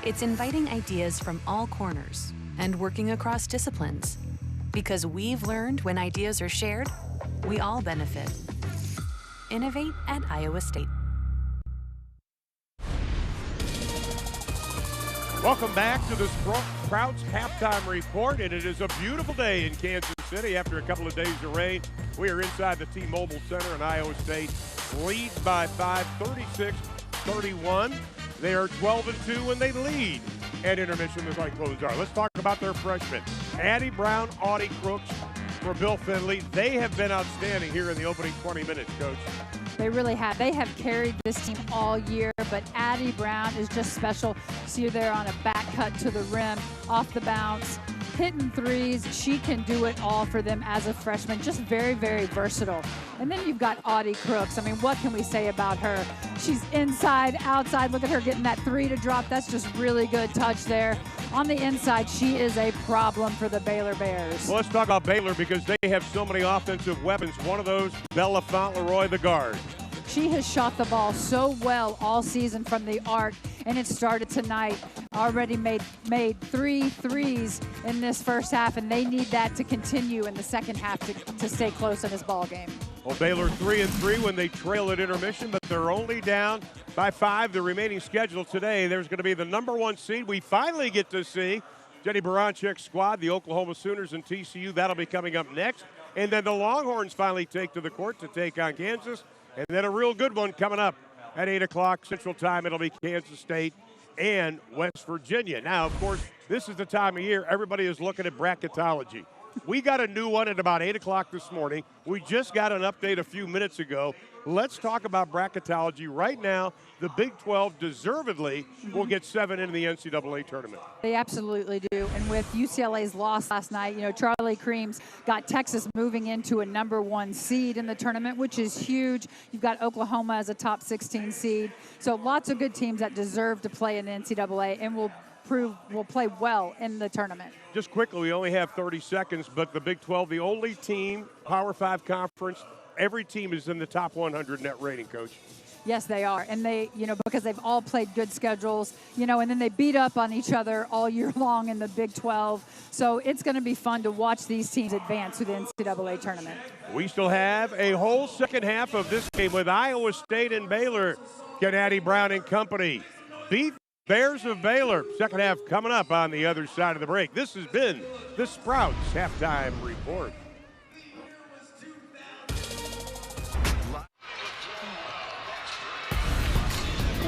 It's inviting ideas from all corners and working across disciplines. Because we've learned when ideas are shared, we all benefit. Innovate at Iowa State. Welcome back to the Sprouts Halftime Report, and it is a beautiful day in Kansas City after a couple of days of rain. We are inside the T-Mobile Center, and Iowa State leads by 5, 36-31. They are 12-2 when they lead at intermission, as I close are. Let's talk about their freshmen. Addie Brown, Audie Crooks for Bill Finley. They have been outstanding here in the opening 20 minutes, Coach. They really have. They have carried this team all year, but Addie Brown is just special. See her there on a back cut to the rim, off the bounce, hitting threes. She can do it all for them as a freshman. Just very, very versatile. And then you've got Audie Crooks. I mean, what can we say about her? She's inside, outside. Look at her getting that three to drop. That's just really good touch there. On the inside, she is a problem for the Baylor Bears. Well, let's talk about Baylor because they have so many offensive weapons. One of those, Bella Fauntleroy, the guard. She has shot the ball so well all season from the arc, and it started tonight. Already made 3 threes in this first half, and they need that to continue in the second half to stay close in this ball game. Well, Baylor 3-3 when they trail at intermission, but they're only down by 5. The remaining schedule today, there's going to be the number 1 seed. We finally get to see Jenny Baranchik's squad, the Oklahoma Sooners and TCU. That'll be coming up next. And then the Longhorns finally take to the court to take on Kansas. And then a real good one coming up at 8 o'clock Central Time. It'll be Kansas State and West Virginia. Now, of course, this is the time of year everybody is looking at bracketology. We got a new one at about 8 o'clock this morning. We just got an update a few minutes ago. Let's talk about bracketology right now. The Big 12 deservedly will get 7 in the NCAA tournament. They absolutely do. And with UCLA's loss last night, you know, Charlie Creams got Texas moving into a number 1 seed in the tournament, which is huge. You've got Oklahoma as a top 16 seed. So lots of good teams that deserve to play in the NCAA and will play well in the tournament. Just quickly, we only have 30 seconds, but the Big 12, the only team, Power 5 conference, every team is in the top 100 net rating, Coach. Yes, they are. And they, you know, because they've all played good schedules, you know, and then they beat up on each other all year long in the Big 12. So it's going to be fun to watch these teams advance to the NCAA tournament. We still have a whole second half of this game with Iowa State and Baylor. Get Addie Brown and company beat Bears of Baylor. Second half coming up on the other side of the break. This has been the Sprouts Halftime Report.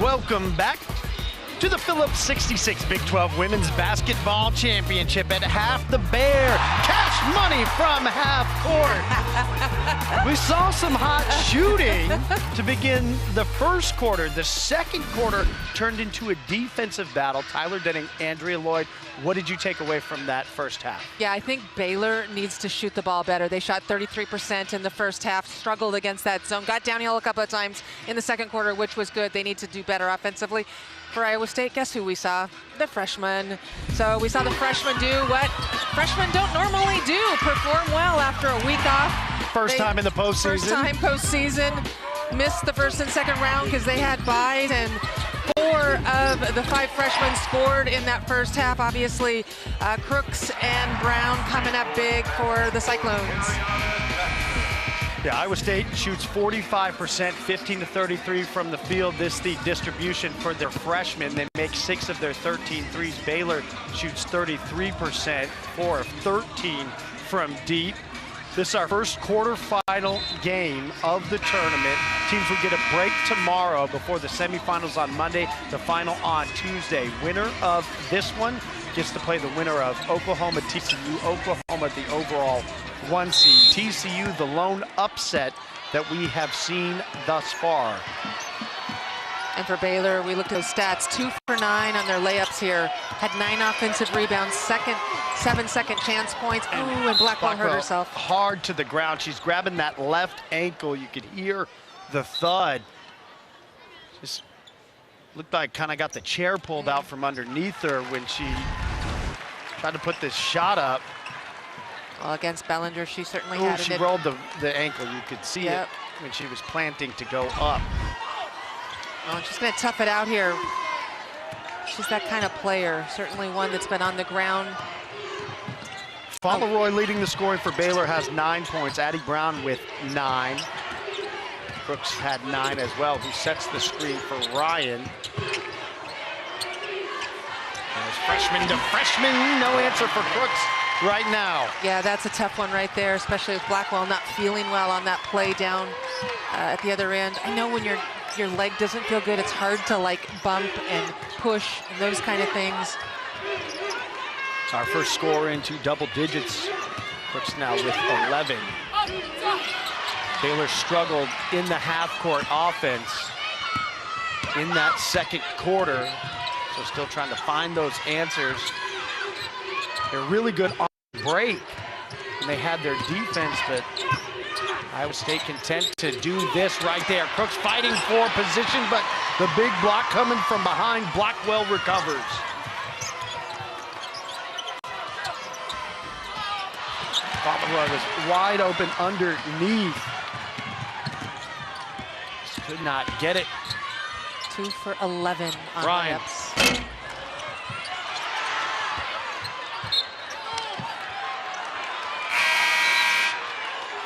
Welcome back to the Phillips 66 Big 12 Women's Basketball Championship. At half, the Bear cash money from half court. We saw some hot shooting to begin the first quarter. The second quarter turned into a defensive battle. Tyler Denning, Andrea Lloyd, what did you take away from that first half? Yeah, I think Baylor needs to shoot the ball better. They shot 33% in the first half, struggled against that zone, got downhill a couple of times in the second quarter, which was good. They need to do better offensively. For Iowa State, guess who we saw? The freshmen. So we saw the freshmen do what freshmen don't normally do, perform well after a week off. First time in the postseason. First time postseason. Missed the first and second round because they had byes, and 4 of the 5 freshmen scored in that first half. Obviously, Crooks and Brown coming up big for the Cyclones. Yeah, Iowa State shoots 45%, 15 to 33 from the field. This is the distribution for their freshmen. They make 6 of their 13 threes. Baylor shoots 33%, 4 of 13 from deep. This is our first quarterfinal game of the tournament. Teams will get a break tomorrow before the semifinals on Monday, the final on Tuesday. Winner of this one gets to play the winner of Oklahoma TCU. Oklahoma, the overall 1 seed. TCU, the lone upset that we have seen thus far. And for Baylor, we looked at those stats, 2 for 9 on their layups here. Had 9 offensive rebounds, 7 second chance points. Ooh, and Blackwell hurt herself. Hard to the ground. She's grabbing that left ankle. You could hear the thud. Just looked like kind of got the chair pulled out from underneath her when she tried to put this shot up. Well, against Bellinger, she certainly Ooh, had it. she rolled the ankle. You could see it when she was planting to go up. Oh, she's going to tough it out here. She's that kind of player, certainly one that's been on the ground. Fauntleroy leading the scoring for Baylor has 9 points. Addie Brown with 9. Crooks had 9 as well, who sets the screen for Ryan. As freshman to freshman, no answer for Crooks right now. Yeah, that's a tough one right there, especially with Blackwell not feeling well on that play down at the other end. I know when your leg doesn't feel good, it's hard to like bump and push and those kind of things. Our first score into double digits. Crooks now with 11. Baylor struggled in the half-court offense in that second quarter, so still trying to find those answers. They're really good on the break, and they had their defense, but Iowa State content to do this right there. Crooks fighting for position, but the big block coming from behind. Blackwell recovers. Fauntleroy was wide open underneath. Just could not get it. 2 for 11 on Ryan. layups.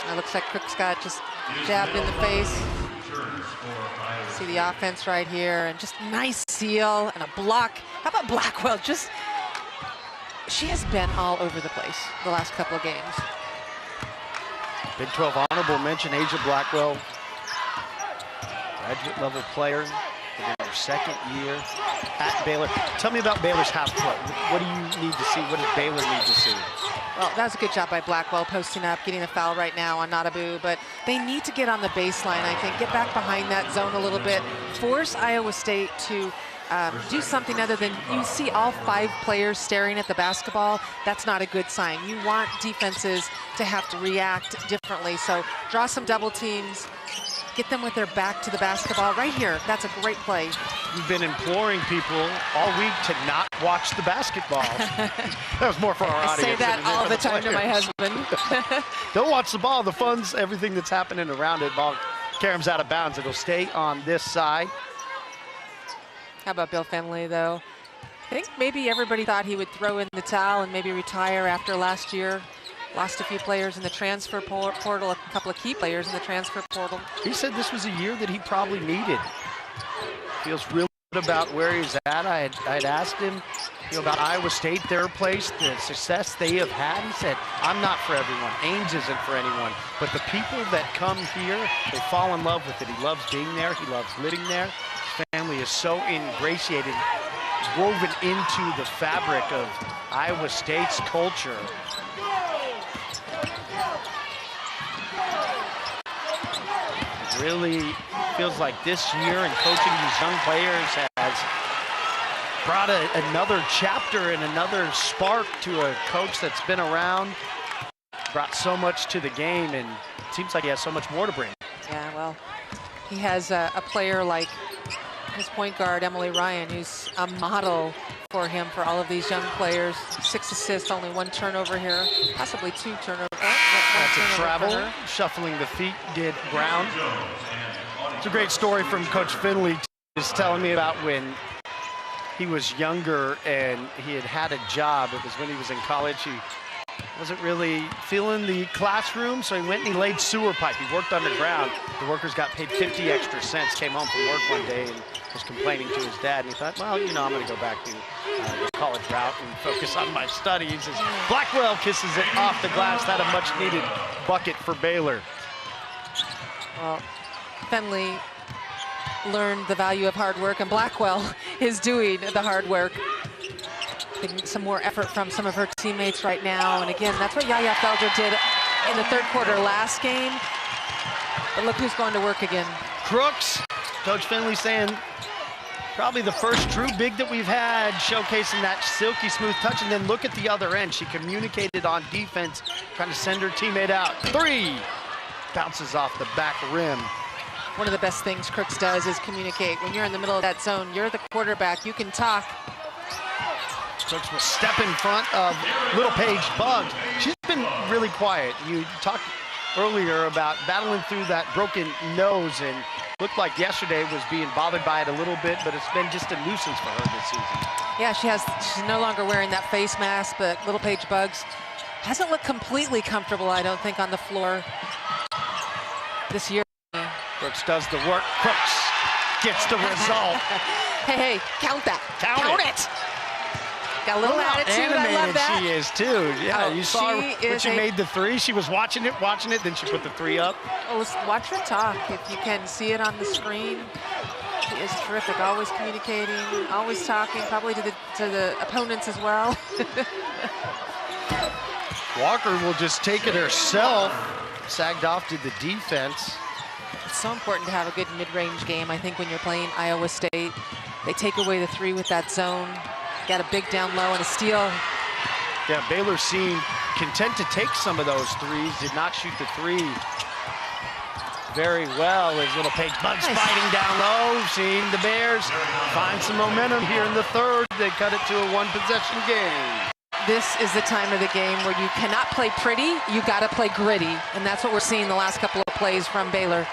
It looks like Crooks got just jabbed in the face. See the offense right here, and just nice seal and a block. How about Blackwell? Just, she has been all over the place the last couple of games. Big 12 honorable mention, Asia Blackwell, graduate level player in her second year at Baylor. Tell me about Baylor's half court. What do you need to see? What does Baylor need to see? Well, that was a good job by Blackwell, posting up, getting a foul right now on Nadabu, but they need to get on the baseline, I think, get back behind that zone a little bit, force Iowa State to do something other than you see all 5 players staring at the basketball. That's not a good sign. You want defenses to have to react differently. So draw some double teams, get them with their back to the basketball. Right here, that's a great play. We've been imploring people all week to not watch the basketball. That was more for our audience. I say that all the time to my husband. Don't watch the ball. The fun's everything that's happening around it. Ball caroms out of bounds. It'll stay on this side. How about Bill Finley, though? I think maybe everybody thought he would throw in the towel and maybe retire after last year. Lost a few players in the transfer portal, a couple of key players in the transfer portal. He said this was a year that he probably needed. Feels real good about where he's at. I had asked him about Iowa State, their place, the success they have had. He said, I'm not for everyone. Ames isn't for anyone. But the people that come here, they fall in love with it. He loves being there. He loves living there. His family is so ingratiated, woven into the fabric of Iowa State's culture. It really feels like this year and coaching these young players has brought another chapter and another spark to a coach that's been around, brought so much to the game, and it seems like he has so much more to bring. Yeah, well, he has a player like his point guard, Emily Ryan, who's a model for him for all of these young players. 6 assists, only 1 turnover here, possibly 2 turnovers. That's a travel, shuffling the feet, did Brown. It's a great story from Coach Finley. Just telling me about when he was younger and he had a job. It was when he was in college. He wasn't really feeling the classroom, so he went and he laid sewer pipe. He worked underground. The workers got paid 50 extra cents, came home from work one day and was complaining to his dad. And he thought, well, you know, I'm going to go back to the college route and focus on my studies. As Blackwell kisses it off the glass. That a much-needed bucket for Baylor. Well, Finley learned the value of hard work, and Blackwell is doing the hard work. Getting some more effort from some of her teammates right now. And again, that's what Yaya Felder did in the third quarter last game. But look who's going to work again. Crooks, Coach Finley saying probably the first true big that we've had, showcasing that silky smooth touch. And then look at the other end. She communicated on defense, trying to send her teammate out. 3, bounces off the back rim. One of the best things Crooks does is communicate. When you're in the middle of that zone, you're the quarterback, you can talk. Crooks will step in front of Little Paige Buggs. She's been really quiet. You talked earlier about battling through that broken nose, and looked like yesterday was being bothered by it a little bit, but it's been just a nuisance for her this season. Yeah, she's no longer wearing that face mask, but Little Paige Buggs hasn't looked completely comfortable, I don't think, on the floor this year. Crooks does the work. Crooks gets the result. Hey, count that. Count it. Got a little attitude. I love that. She is too. Yeah, Oh, you saw her she when is she made the 3. She was watching it, then she put the 3 up. Oh, watch her talk. If you can see it on the screen, she is terrific. Always communicating, always talking, probably to the opponents as well. Walker will just take it herself. Sagged off to the defense. It's so important to have a good mid-range game. I think when you're playing Iowa State, they take away the 3 with that zone. Got a big down low and a steal. Yeah, Baylor seemed content to take some of those 3s, did not shoot the 3 very well as Little Paige Buggs fighting down low, seeing the Bears find some momentum here in the third. They cut it to a 1-possession game. This is the time of the game where you cannot play pretty, you gotta play gritty. And that's what we're seeing the last couple of plays from Baylor.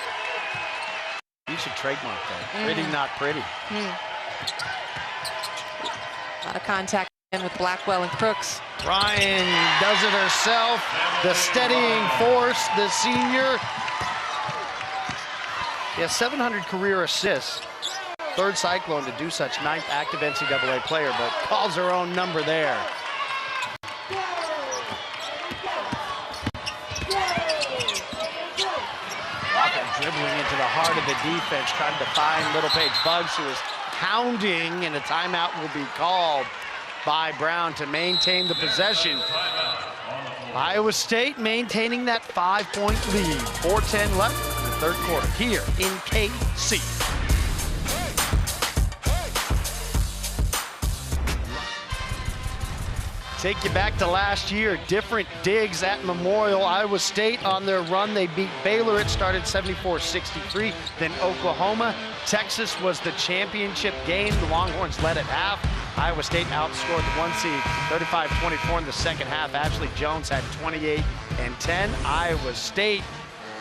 You should trademark that. Pretty, not pretty. A lot of contact with Blackwell and Crooks. Ryan does it herself. The steadying force, the senior. Yeah, 700 career assists. 3rd Cyclone to do such, 9th active NCAA player, but calls her own number there. Walker dribbling into the heart of the defense, trying to find Little Paige Buggs, who is hounding, and a timeout will be called by Brown to maintain the possession. Iowa State maintaining that 5-point lead. 4:10 left in the third quarter here in KC. Take you back to last year, different digs at Memorial. Iowa State on their run, they beat Baylor. It started 74-63, then Oklahoma. Texas was the championship game. The Longhorns led at half. Iowa State outscored the 1 seed 35-24 in the second half. Ashley Jones had 28 and 10. Iowa State,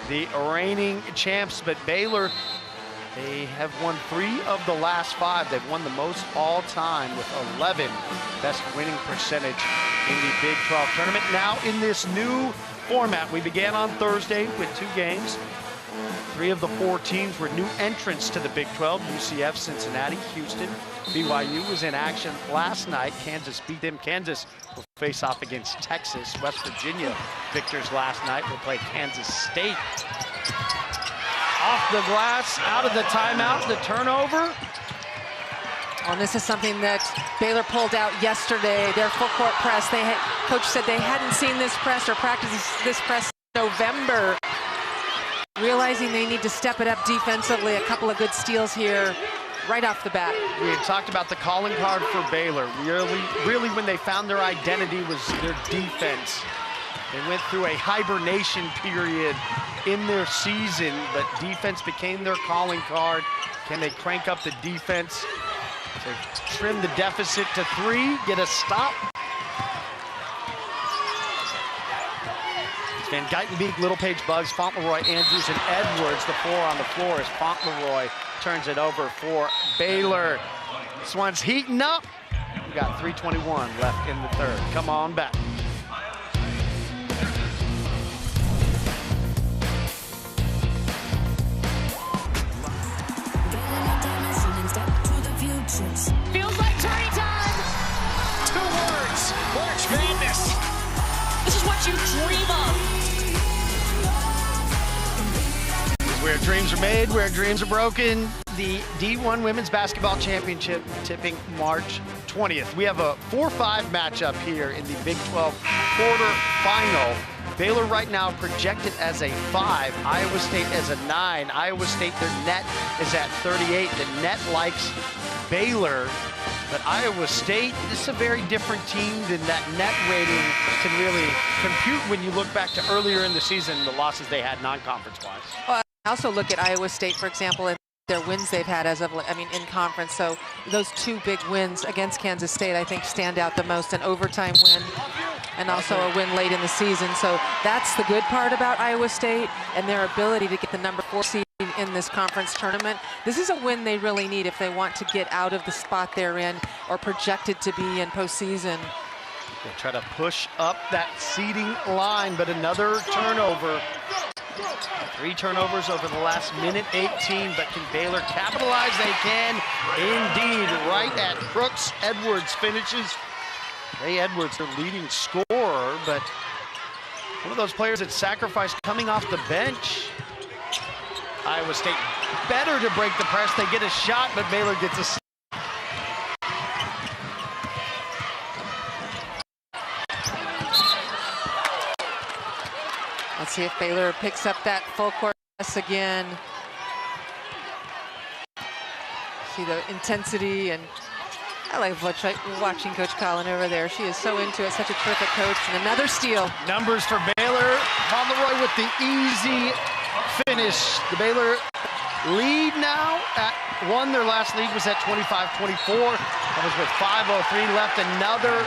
the reigning champs, but Baylor, they have won 3 of the last 5. They've won the most all time with 11 best winning percentage in the Big 12 tournament. Now in this new format, we began on Thursday with 2 games. 3 of the 4 teams were new entrants to the Big 12. UCF, Cincinnati, Houston. BYU was in action last night. Kansas beat them. Kansas will face off against Texas. West Virginia victors last night will play Kansas State. Off the glass, out of the timeout, the turnover. And this is something that Baylor pulled out yesterday, their full court press. Coach said they hadn't seen this press or practiced this press in November. Realizing they need to step it up defensively, a couple of good steals here right off the bat. We had talked about the calling card for Baylor. Really when they found their identity was their defense. They went through a hibernation period in their season, but defense became their calling card. Can they crank up the defense to trim the deficit to 3, get a stop? It's Van Geitenbeek, Little Paige Buggs, Fauntleroy, Andrews, and Edwards. The 4 on the floor as Fauntleroy turns it over for Baylor. This one's heating up. We got 3:21 left in the third. Come on back. Feels like turning time. 2 words. March Madness. This is what you dream of. Where dreams are made, where dreams are broken. The D1 Women's Basketball Championship tipping March 20th. We have a 4-5 matchup here in the Big 12 quarterfinal. Baylor right now projected as a 5, Iowa State as a 9. Iowa State, their net is at 38. The net likes Baylor, but Iowa State, this is a very different team than that net rating can really compute when you look back to earlier in the season, the losses they had non-conference-wise. Well, I also look at Iowa State, for example, and their wins they've had as of, in conference. So those 2 big wins against Kansas State, I think, stand out the most. An overtime win and also a win late in the season. So that's the good part about Iowa State and their ability to get the number 4 seed in this conference tournament. This is a win they really need if they want to get out of the spot they're in or projected to be in postseason. They try to push up that seeding line, but another turnover. 3 turnovers over the last minute 18, but can Baylor capitalize? They can indeed. Right at Crooks, Edwards finishes. Ray Edwards, their leading scorer, but one of those players that sacrificed coming off the bench. Iowa State better to break the press. They get a shot, but Baylor gets a. Let's see if Baylor picks up that full court press again. See the intensity, and I like watching Coach Collin over there. She is so into it, such a terrific coach. And another steal. Numbers for Baylor. Fauntleroy with the easy finish. The Baylor lead now at 1. Their last lead was at 25-24. That was with 5:03 left. Another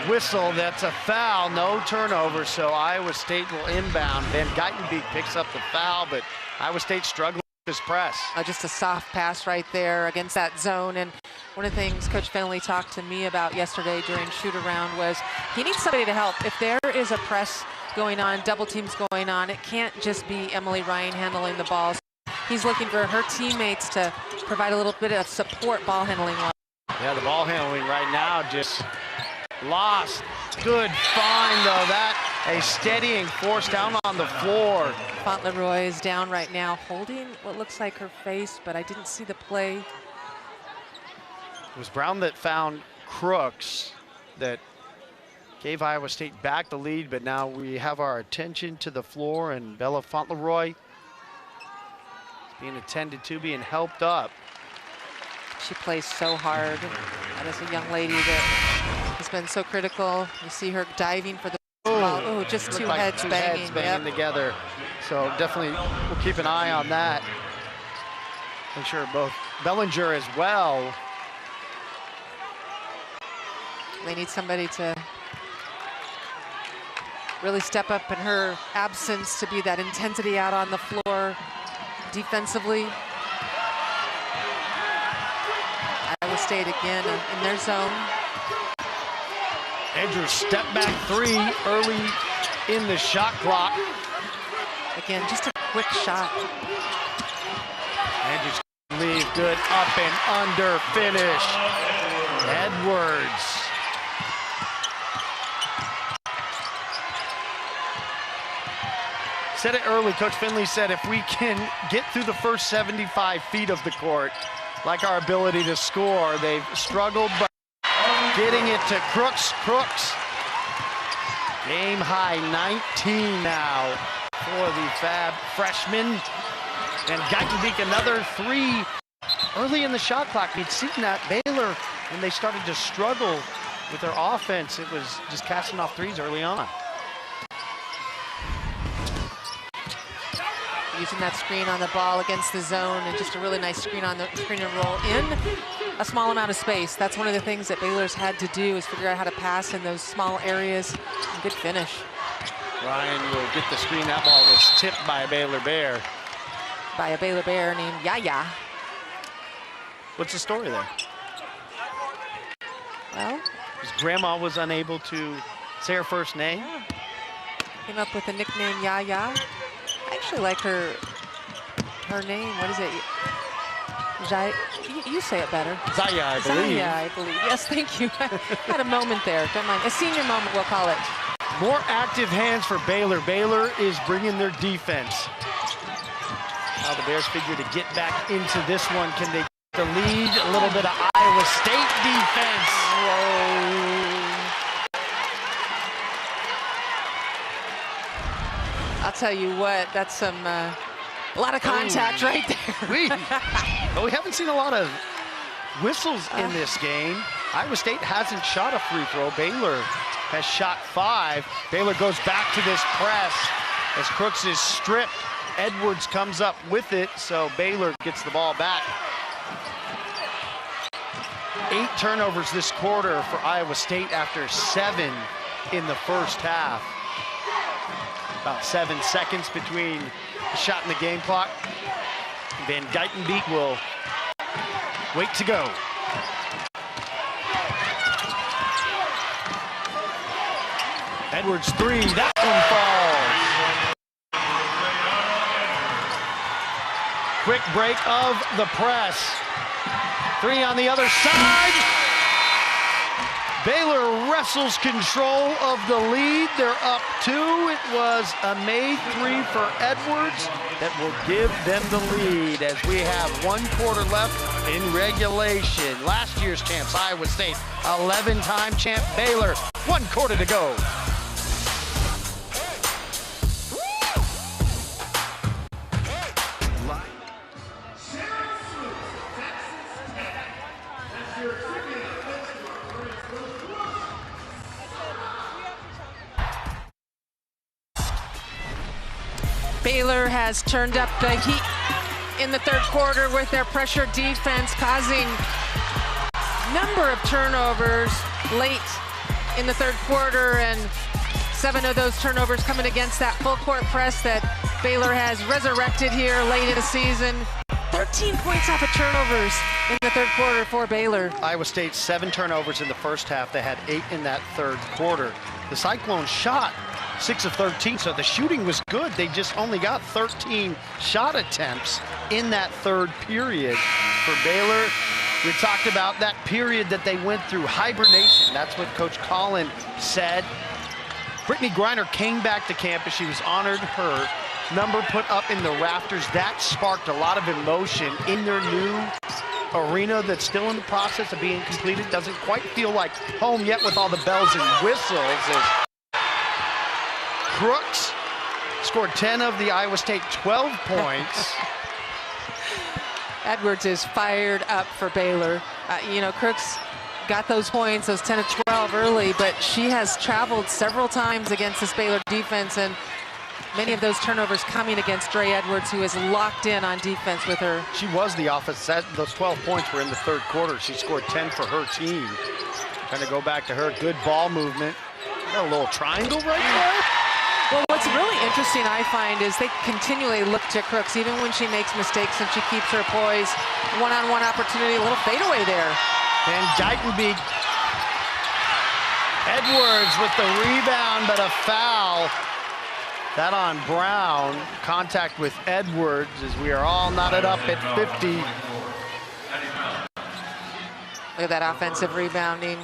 whistle. That's a foul. No turnover. So Iowa State will inbound. Van Geitenbeek picks up the foul, but Iowa State struggling with this press. Just a soft pass right there against that zone. And one of the things Coach Finley talked to me about yesterday during shoot-around was he needs somebody to help. If there is a press going on, double teams going on, it can't just be Emily Ryan handling the ball. So he's looking for her teammates to provide a little bit of support ball handling. Yeah, the ball handling right now just lost. Good find, though. That a steadying force down on the floor. Fauntleroy is down right now, holding what looks like her face, but I didn't see the play. It was Brown that found Crooks that gave Iowa State back the lead, but now we have our attention to the floor, and Bella Fauntleroy is being attended to, being helped up. She plays so hard. That is a young lady that has been so critical. You see her diving for the ball. Oh, just two heads banging. Together. So definitely we'll keep an eye on that. I'm sure both Bellinger as well. They need somebody to really step up in her absence, to be that intensity out on the floor defensively. Iowa State again in their zone. Andrews step back 3 early in the shot clock. Again, just a quick shot. Andrews leave, good up and under finish. Edwards. Said it early, Coach Finley said if we can get through the first 75 feet of the court, like our ability to score, they've struggled, but getting it to Crooks. Crooks, game high 19 now for the Fab freshman. And Geitenbeek another 3 early in the shot clock. We'd seen that Baylor, when they started to struggle with their offense, it was just casting off 3s early on. Using that screen on the ball against the zone, and just a really nice screen on the screen and roll in a small amount of space. That's one of the things that Baylor's had to do, is figure out how to pass in those small areas. Good finish. Ryan will get the screen. That ball was tipped by a Baylor Bear. By a Baylor Bear named Yaya. What's the story there? Well, his grandma was unable to say her first name. Yeah. Came up with the nickname Yaya. I actually like her name. What is it? You say it better. Zaya, I believe. Zaya, I believe. Yes, thank you. Had a moment there. Don't mind. A senior moment, we'll call it. More active hands for Baylor. Baylor is bringing their defense. Now the Bears figure to get back into this one. Can they get the lead? A little bit of Iowa State defense. Whoa. I'll tell you what, that's some a lot of contact right there. But we haven't seen a lot of whistles in this game. Iowa State hasn't shot a free throw. Baylor has shot 5. Baylor goes back to this press as Crooks is stripped. Edwards comes up with it, so Baylor gets the ball back. 8 turnovers this quarter for Iowa State after 7 in the first half. About 7 seconds between the shot and the game clock. Van Geitenbeek will wait to go. Edwards 3, that one falls. Quick break of the press. 3 on the other side. Baylor wrestles control of the lead. They're up 2. It was a made 3 for Edwards that will give them the lead as we have 1 quarter left in regulation. Last year's champs, Iowa State, 11-time champ Baylor. 1 quarter to go. Baylor has turned up the heat in the third quarter with their pressure defense, causing a number of turnovers late in the third quarter, and 7 of those turnovers coming against that full court press that Baylor has resurrected here late in the season. 13 points off of turnovers in the third quarter for Baylor. Iowa State 7 turnovers in the first half. They had 8 in that third quarter. The Cyclones shot 6 of 13, so the shooting was good. They just only got 13 shot attempts in that third period for Baylor. We talked about that period that they went through, hibernation. That's what Coach Collin said. Brittany Griner came back to campus. She was honored, her number put up in the rafters. That sparked a lot of emotion in their new arena that's still in the process of being completed. Doesn't quite feel like home yet with all the bells and whistles. As Crooks scored 10 of the Iowa State 12 points. Edwards is fired up for Baylor. You know, Crooks got those points, those 10 of 12 early, but she has traveled several times against this Baylor defense, and many of those turnovers coming against Dre Edwards, who is locked in on defense with her. She was the offense. Those 12 points were in the third quarter. She scored 10 for her team. Trying to go back to her. Good ball movement. Got a little triangle right there. Well, what's really interesting, I find, is they continually look to Crooks, even when she makes mistakes and she keeps her poise. One-on-one opportunity, a little fadeaway there. And Geitenbeek. Edwards with the rebound, but a foul. That on Brown. Contact with Edwards as we are all knotted up at 50. Look at that offensive rebounding.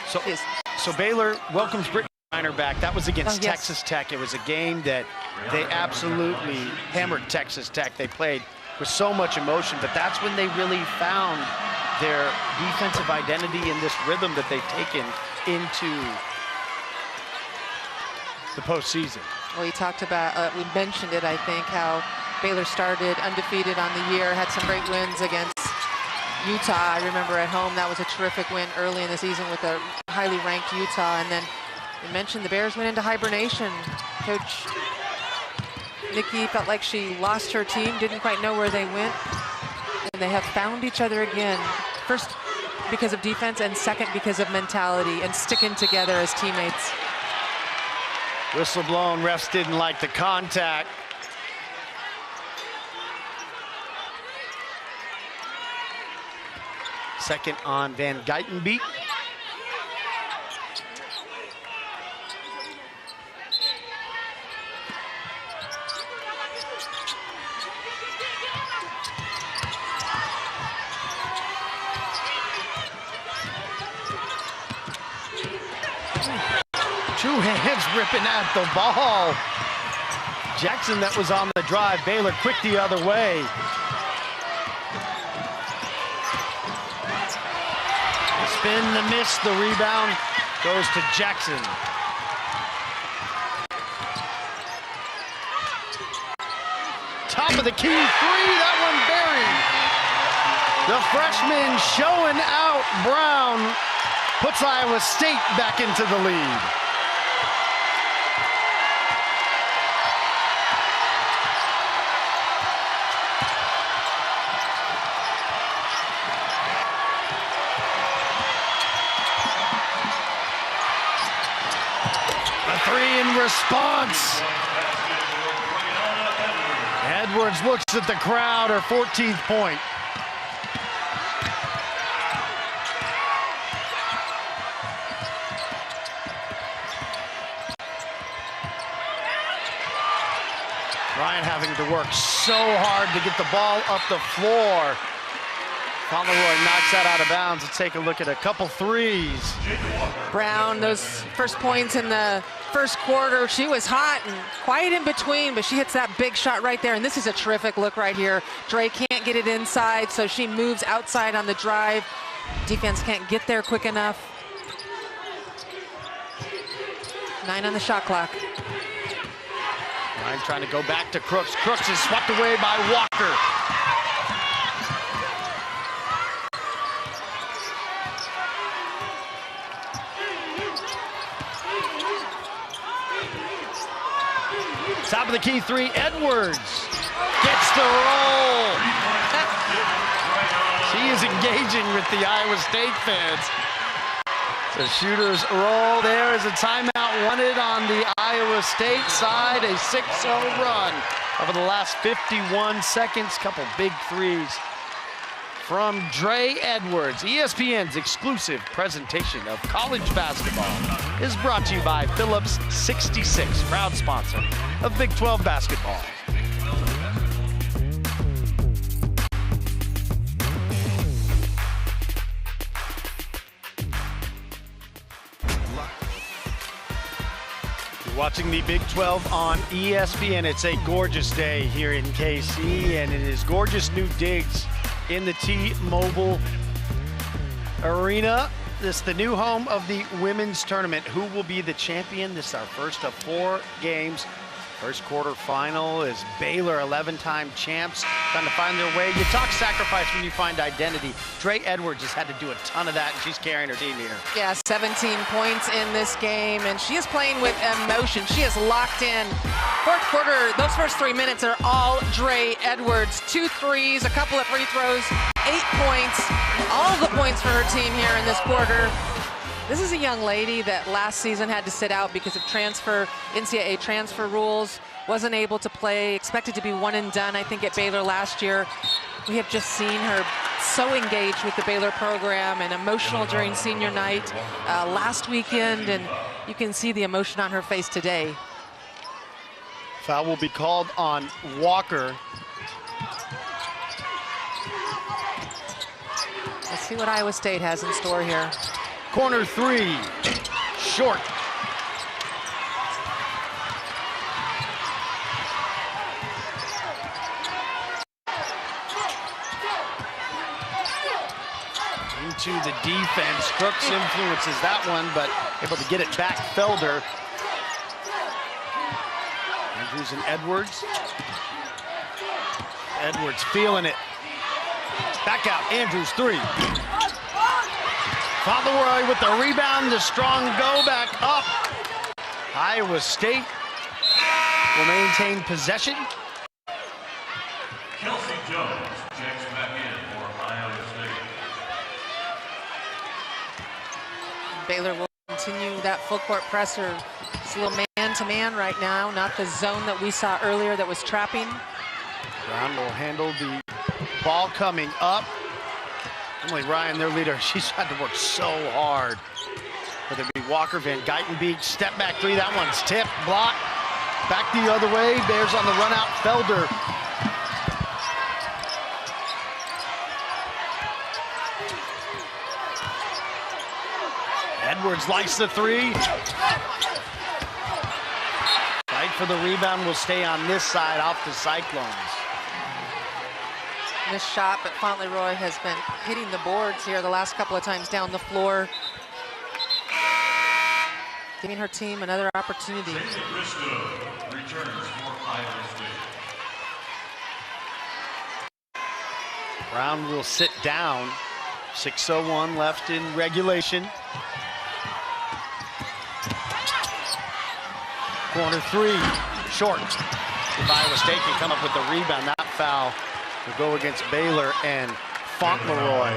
So Baylor welcomes Brittany Griner back. That was against Texas Tech. It was a game that they absolutely hammered Texas Tech. They played with so much emotion, but that's when they really found their defensive identity and this rhythm that they've taken into the postseason. Well, you talked about, we mentioned it, I think, how Baylor started undefeated on the year, had some great wins against Utah. I remember at home, that was a terrific win early in the season with a highly ranked Utah. And then you mentioned the Bears went into hibernation. Coach Nikki felt like she lost her team, didn't quite know where they went. And they have found each other again. First, because of defense, and second, because of mentality and sticking together as teammates. Whistle blown, refs didn't like the contact. Second on Van Geitenbeek. Two hands ripping at the ball. Jackson, that was on the drive. Baylor quick the other way. The spin, the miss, the rebound goes to Jackson. top of the key three, that one buried. The freshman showing out Brown puts Iowa State back into the lead. A three in response. Edwards looks at the crowd, her 14th point. Ryan having to work so hard to get the ball up the floor. Pomeroy knocks that out of bounds. Let's take a look at a couple threes. Brown, those first points in the first quarter, she was hot and quiet in between, but she hits that big shot right there. And this is a terrific look right here. Dre can't get it inside, so she moves outside on the drive. Defense can't get there quick enough. 9 on the shot clock. Ryan trying to go back to Crooks. Crooks is swept away by Walker. Top of the key three, Edwards gets the roll. She is engaging with the Iowa State fans. The shooters roll. There is a timeout wanted on the Iowa State side. A 6-0 run over the last 51 seconds. Couple big threes from Dre Edwards. ESPN's exclusive presentation of college basketball is brought to you by Phillips 66, proud sponsor of Big 12 basketball. Watching the Big 12 on ESPN. It's a gorgeous day here in KC, and it is gorgeous new digs in the T-Mobile Arena. This is the new home of the women's tournament. Who will be the champion? This is our first of 4 games. First quarter final is Baylor, 11-time champs, trying to find their way. You talk sacrifice when you find identity. Dre Edwards has had to do a ton of that, and she's carrying her team here. Yeah, 17 points in this game, and she is playing with emotion. She is locked in. Fourth quarter, those first 3 minutes are all Dre Edwards. 2 threes, a couple of free throws, 8 points. All of the points for her team here in this quarter. This is a young lady that last season had to sit out because of NCAA transfer rules. Wasn't able to play, expected to be one and done, I think, at Baylor last year. We have just seen her so engaged with the Baylor program and emotional during senior night last weekend, and you can see the emotion on her face today. Foul will be called on Walker. Let's see what Iowa State has in store here. Corner three, short. Into the defense. Crooks influences that one, but able to get it back. Felder. Andrews and Edwards. Edwards feeling it. Back out. Andrews, 3. Pomeroy with the rebound, the strong go back up. Iowa State will maintain possession. Kelsey Jones checks back in for Iowa State. Baylor will continue that full court presser. It's a little man-to-man right now, not the zone that we saw earlier that was trapping. Brown will handle the ball coming up. Emily Ryan, their leader, she's had to work so hard. Whether it be Walker, Van Geitenbeek, step back 3, that one's tipped, blocked. Back the other way, Bears on the run out, Felder. Edwards likes the 3. Fight for the rebound will stay on this side off the Cyclones. This shot, but Fauntleroy has been hitting the boards here the last couple of times down the floor. Giving her team another opportunity. Bristow returns for Iowa State. Brown will sit down. 6:01 left in regulation. Corner three, short. If Iowa State can come up with the rebound, that foul will go against Baylor and Fauntleroy.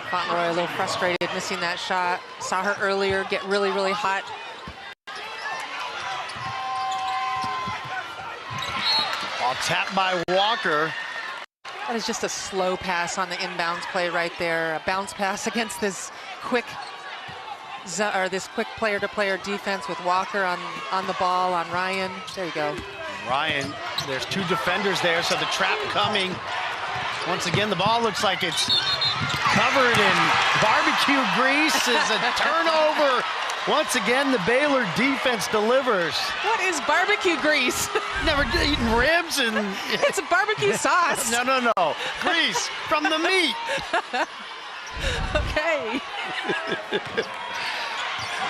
Fauntleroy a little frustrated, missing that shot. Saw her earlier get really, really hot. Ball tapped by Walker. That is just a slow pass on the inbounds play right there. A bounce pass against this quick player-to-player defense with Walker on the ball on Ryan. There you go. Ryan, there's two defenders there, so the trap coming. Once again, the ball looks like it's covered in barbecue grease. Is a turnover. Once again, the Baylor defense delivers. What is barbecue grease? Never eaten ribs and... It's a barbecue sauce. No. Grease from the meat. Okay.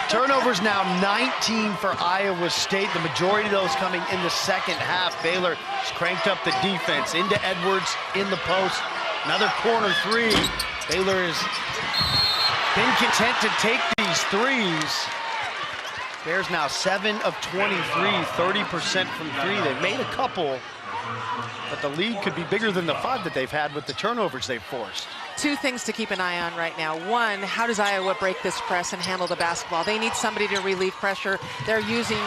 Turnovers now 19 for Iowa State. The majority of those coming in the second half. Baylor has cranked up the defense into Edwards in the post. Another corner three. Baylor has been content to take these threes. Bears now 7 of 23, 30% from three. They've made a couple, but the lead could be bigger than the 5 that they've had with the turnovers they've forced. Two things to keep an eye on right now. One, how does Iowa break this press and handle the basketball? They need somebody to relieve pressure. They're using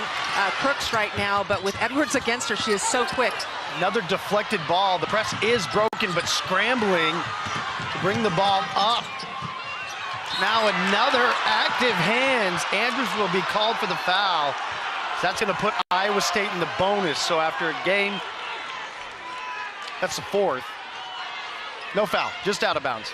Crooks right now, but with Edwards against her, she is so quick. Another deflected ball. The press is broken, but scrambling to bring the ball up. Now another active hands. Andrews will be called for the foul. That's going to put Iowa State in the bonus. So after a game, that's the 4th. No foul, just out of bounds.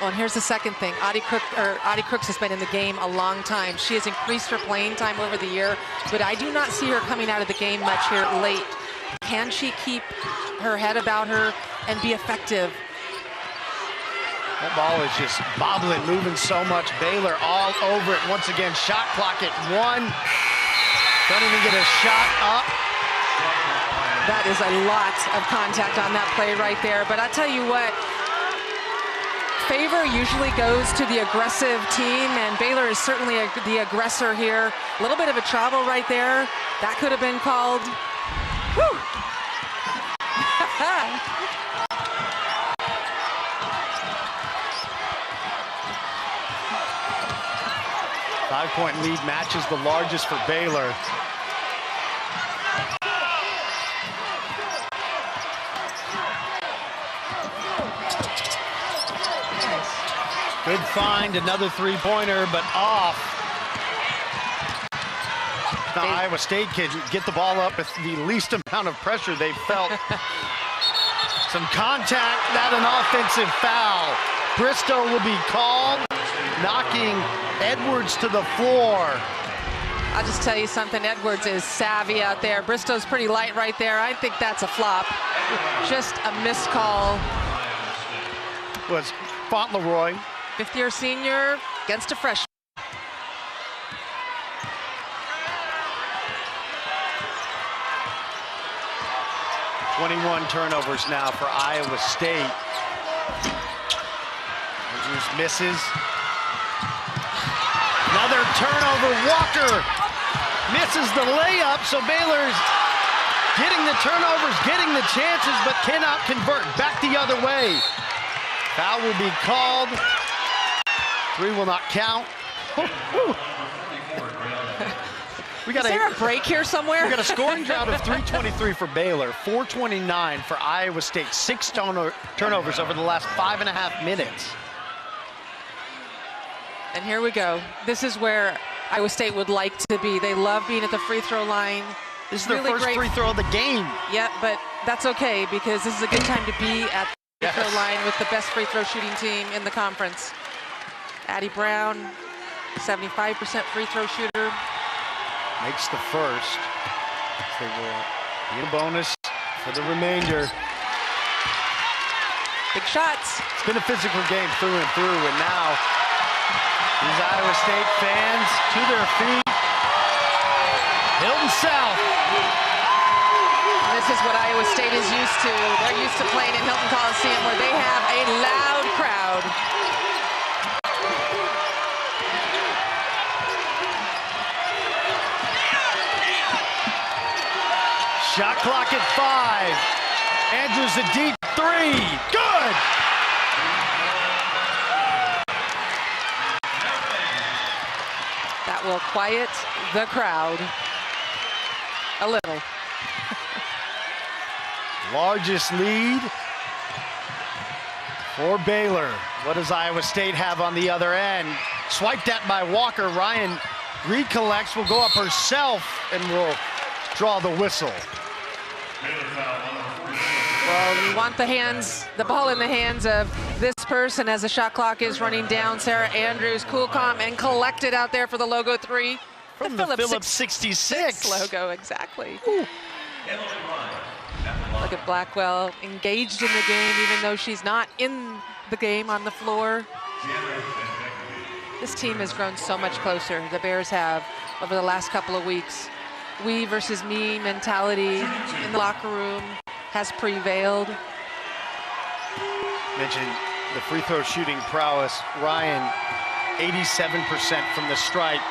Oh, and here's the second thing. Audie Crooks has been in the game a long time. She has increased her playing time over the year, but I do not see her coming out of the game much here late. Can she keep her head about her and be effective? That ball is just bobbling, moving so much. Baylor all over it. Once again, shot clock at 1. Don't even get a shot up. That is a lot of contact on that play right there. But I tell you what, favor usually goes to the aggressive team, and Baylor is certainly the aggressor here. A little bit of a travel right there. That could have been called. Whew. 5-point lead matches the largest for Baylor. Good find, another three-pointer, but off. Now Iowa State can get the ball up with the least amount of pressure they've felt. Some contact, not an offensive foul. Bristow will be called, knocking Edwards to the floor. I'll just tell you something, Edwards is savvy out there. Bristow's pretty light right there. I think that's a flop. Just a missed call. Was Fauntleroy. 5th-year senior against a freshman. "21 turnovers now for Iowa State. Andrews misses. Another turnover. Walker misses the layup, so Baylor's getting the turnovers, getting the chances, but cannot convert. Back the other way. Foul will be called. 3 will not count. Is there a break here somewhere? We got a scoring drought of 323 for Baylor, 429 for Iowa State. 6 turnovers over the last 5.5 minutes. And here we go. This is where Iowa State would like to be. They love being at the free throw line. This is their first free throw of the game. Yeah, but that's okay because this is a good time to be at the free throw line with the best free throw shooting team in the conference. Addie Brown, 75% free throw shooter. Makes the first. They will be a bonus for the remainder. Big shots. It's been a physical game through and through, and now these Iowa State fans to their feet. Hilton South. This is what Iowa State is used to. They're used to playing in Hilton Coliseum where they have a loud crowd. Shot clock at 5. Andrews a deep 3. Good! That will quiet the crowd a little. Largest lead for Baylor. What does Iowa State have on the other end? Swiped at by Walker. Ryan recollects, will go up herself and will draw the whistle. Well, you want the ball in the hands of this person as the shot clock is running down. Sarah Andrews, cool, calm, and collected out there for the logo 3. From the Phillips 66 logo, exactly. Ooh. Look at Blackwell engaged in the game, even though she's not in the game on the floor. This team has grown so much closer, the Bears have, over the last couple of weeks. We versus me mentality in the locker room has prevailed. Mentioned the free throw shooting prowess. Ryan, 87% from the stripe.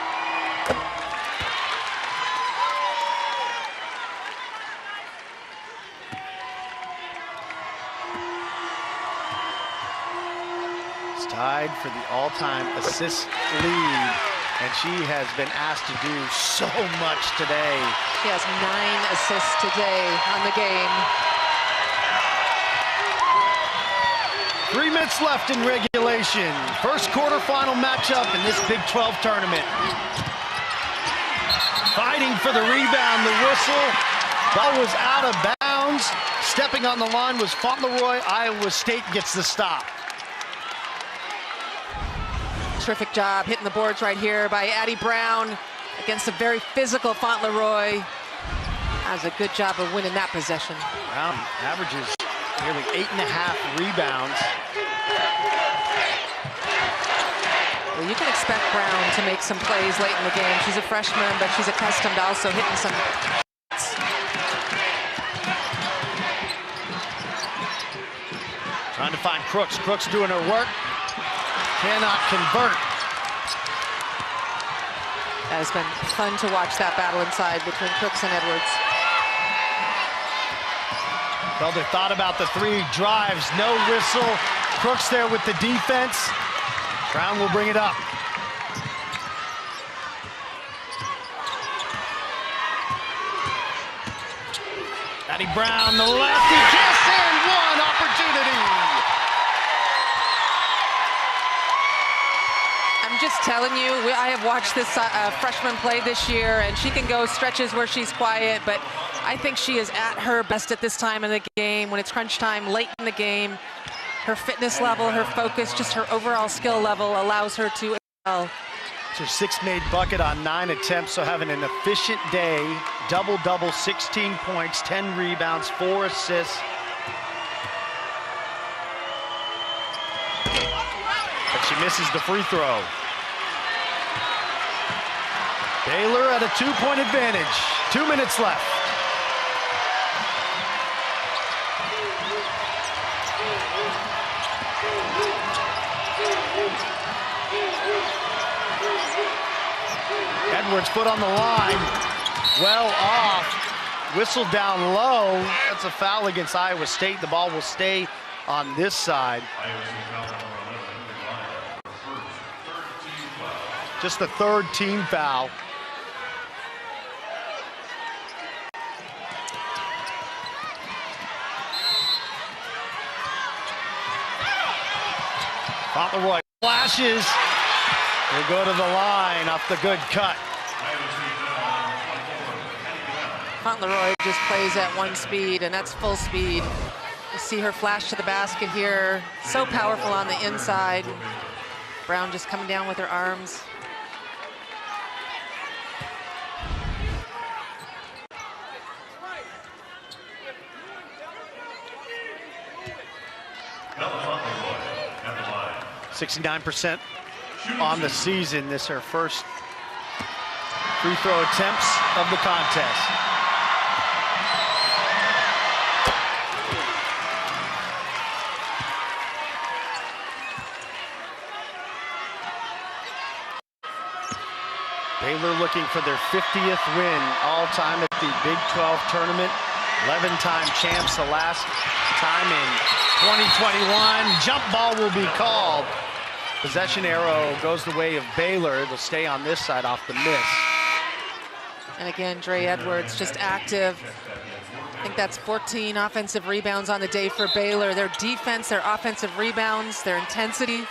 It's tied for the all-time assist lead, and she has been asked to do so much today. She has 9 assists today on the game. 3 minutes left in regulation. First quarterfinal matchup in this Big 12 tournament. Fighting for the rebound, the whistle. Ball was out of bounds. Stepping on the line was Fauntleroy. Iowa State gets the stop. Terrific job hitting the boards right here by Addie Brown against a very physical Fauntleroy. That was a good job of winning that possession. Brown averages nearly 8.5 rebounds. Well, you can expect Brown to make some plays late in the game. She's a freshman, but she's accustomed to also hitting some shots. Trying to find Crooks. Crooks doing her work. Cannot convert. That has been fun to watch that battle inside between Crooks and Edwards. Felder thought about the 3, drives, no whistle. Crooks there with the defense. Brown will bring it up. Addie Brown, the lefty, kiss and one opportunity. I'm just telling you, I have watched this freshman play this year, and she can go stretches where she's quiet, but I think she is at her best at this time in the game, when it's crunch time, late in the game. Her fitness level, her focus, just her overall skill level allows her to excel. It's her 6th made bucket on 9 attempts, so having an efficient day. Double-double, 16 points, 10 rebounds, 4 assists. But she misses the free throw. Baylor at a 2-point advantage. 2 minutes left. Edwards foot on the line. Well off. Whistle down low. That's a foul against Iowa State. The ball will stay on this side. Just the 3rd team foul. Fauntleroy flashes. They go to the line off the good cut. Fauntleroy just plays at 1 speed, and that's full speed. You see her flash to the basket here. So powerful on the inside. Brown just coming down with her arms. Fauntleroy at the line. 69% on the season. This is her first free throw attempts of the contest. Baylor looking for their 50th win all-time at the Big 12 tournament. 11-time champs the last time in 2021. Jump ball will be called. Possession arrow goes the way of Baylor. They'll stay on this side off the miss. And again, Dre Edwards just active. I think that's 14 offensive rebounds on the day for Baylor. Their defense, their offensive rebounds, their intensity,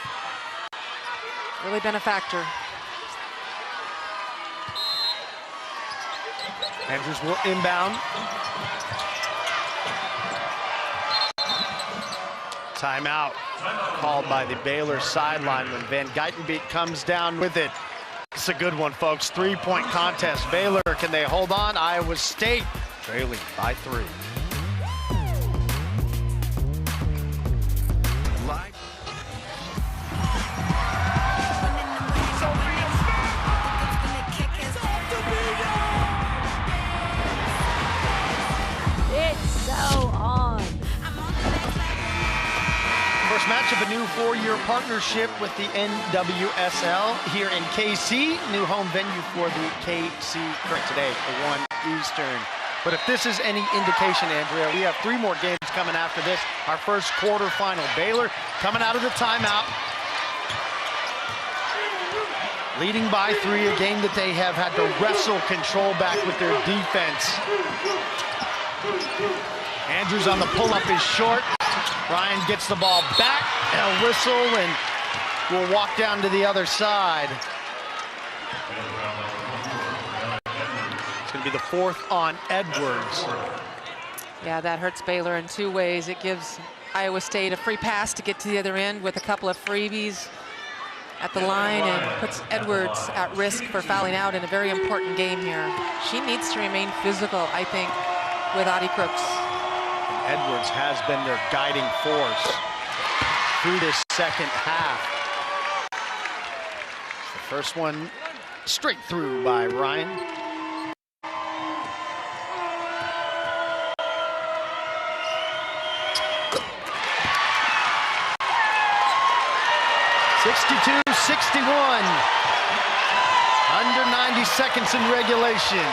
really been a factor. Andrews will inbound. Timeout called by the Baylor sideline when Van Geitenbeek comes down with it. It's a good one, folks. Three-point contest. Baylor, can they hold on? Iowa State trailing by 3. It's so on. First match of a new 4-year partnership with the NWSL here in KC. New home venue for the KC Current today at 1 Eastern. But if this is any indication, Andrea, we have 3 more games coming after this. Our first quarterfinal. Baylor coming out of the timeout, leading by 3, a game that they have had to wrestle control back with their defense. Andrews on the pull-up is short. Ryan gets the ball back, and a whistle, and will walk down to the other side. It's going to be the 4th on Edwards. Yeah, that hurts Baylor in 2 ways. It gives Iowa State a free pass to get to the other end with a couple of freebies at the line, and puts Edwards at risk for fouling out in a very important game here. She needs to remain physical, I think, with Audie Crooks. Edwards has been their guiding force through this second half. The first one straight through by Ryan. (62-61). Under 90 seconds in regulation.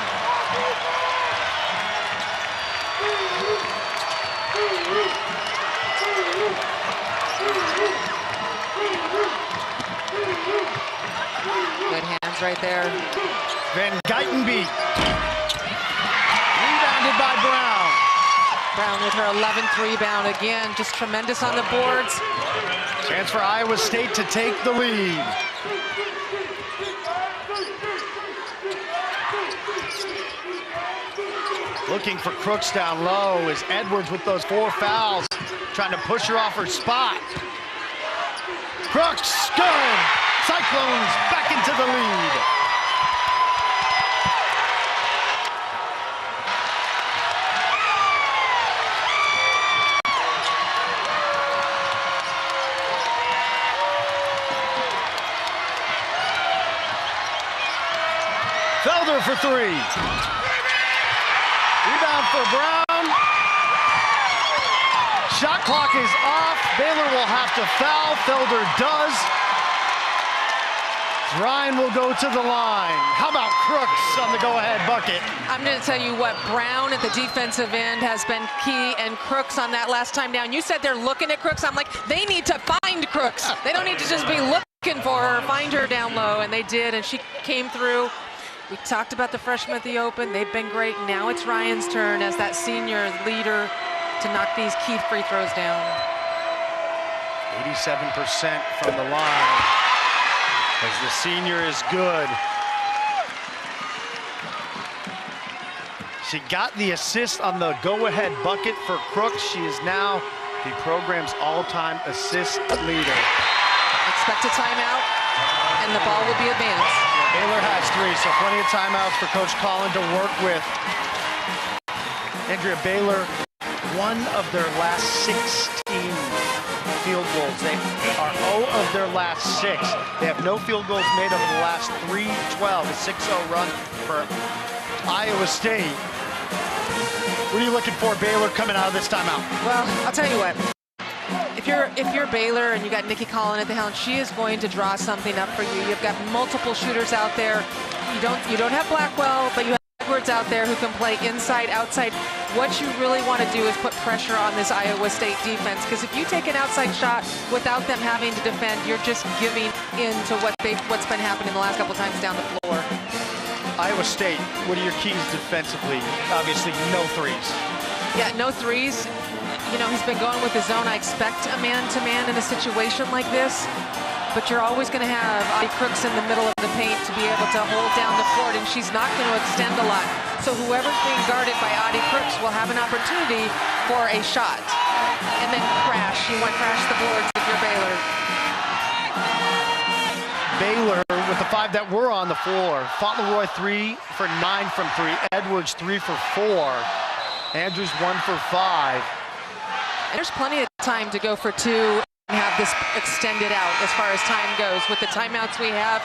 Good hands right there. Van Geitenbeek. Rebounded by Brown. Brown with her 11th rebound again, just tremendous on the boards. Chance for Iowa State to take the lead. Looking for Crooks down low is Edwards with those 4 fouls, trying to push her off her spot. Crooks, good. Cyclones back into the lead. Felder for 3. Rebound for Brown. Shot clock is off. Baylor will have to foul. Felder does. Ryan will go to the line. How about Crooks on the go-ahead bucket? I'm going to tell you what, Brown at the defensive end has been key, and Crooks on that last time down. You said they're looking at Crooks. I'm like, they need to find Crooks. They don't need to just be looking for her, find her down low, and they did, and she came through. We talked about the freshmen at the Open. They've been great. Now it's Ryan's turn as that senior leader to knock these key free throws down. 87% from the line as the senior is good. She got the assist on the go-ahead bucket for Crooks. She is now the program's all-time assist leader. Expect a timeout, and the ball will be advanced. Baylor has 3, so plenty of timeouts for Coach Collin to work with. Andrea, Baylor, one of their last 16 field goals. They are 0 of their last 6. They have no field goals made over the last 3-12. A 6-0 run for Iowa State. What are you looking for, Baylor, coming out of this timeout? Well, I'll tell you what. if you're Baylor and you got Nikki Collin at the helm, she is going to draw something up for you. You've got multiple shooters out there. You don't have Blackwell, but you have Edwards out there who can play inside, outside. What you really want to do is put pressure on this Iowa State defense, because if you take an outside shot without them having to defend, you're just giving in to what's been happening the last couple times down the floor. Iowa State, what are your keys defensively? Obviously, no threes. Yeah, no threes. You know, he's been going with his zone. I expect a man-to-man in a situation like this, but you're always going to have Audie Crooks in the middle of the paint to be able to hold down the court, and she's not going to extend a lot. So whoever's being guarded by Audie Crooks will have an opportunity for a shot. And then crash. You want to crash the boards if you're Baylor. Baylor with the 5 that were on the floor. Fauntleroy 3 for 9 from 3. Edwards 3 for 4. Andrews 1 for 5. And there's plenty of time to go for 2 and have this extended out as far as time goes. With the timeouts we have,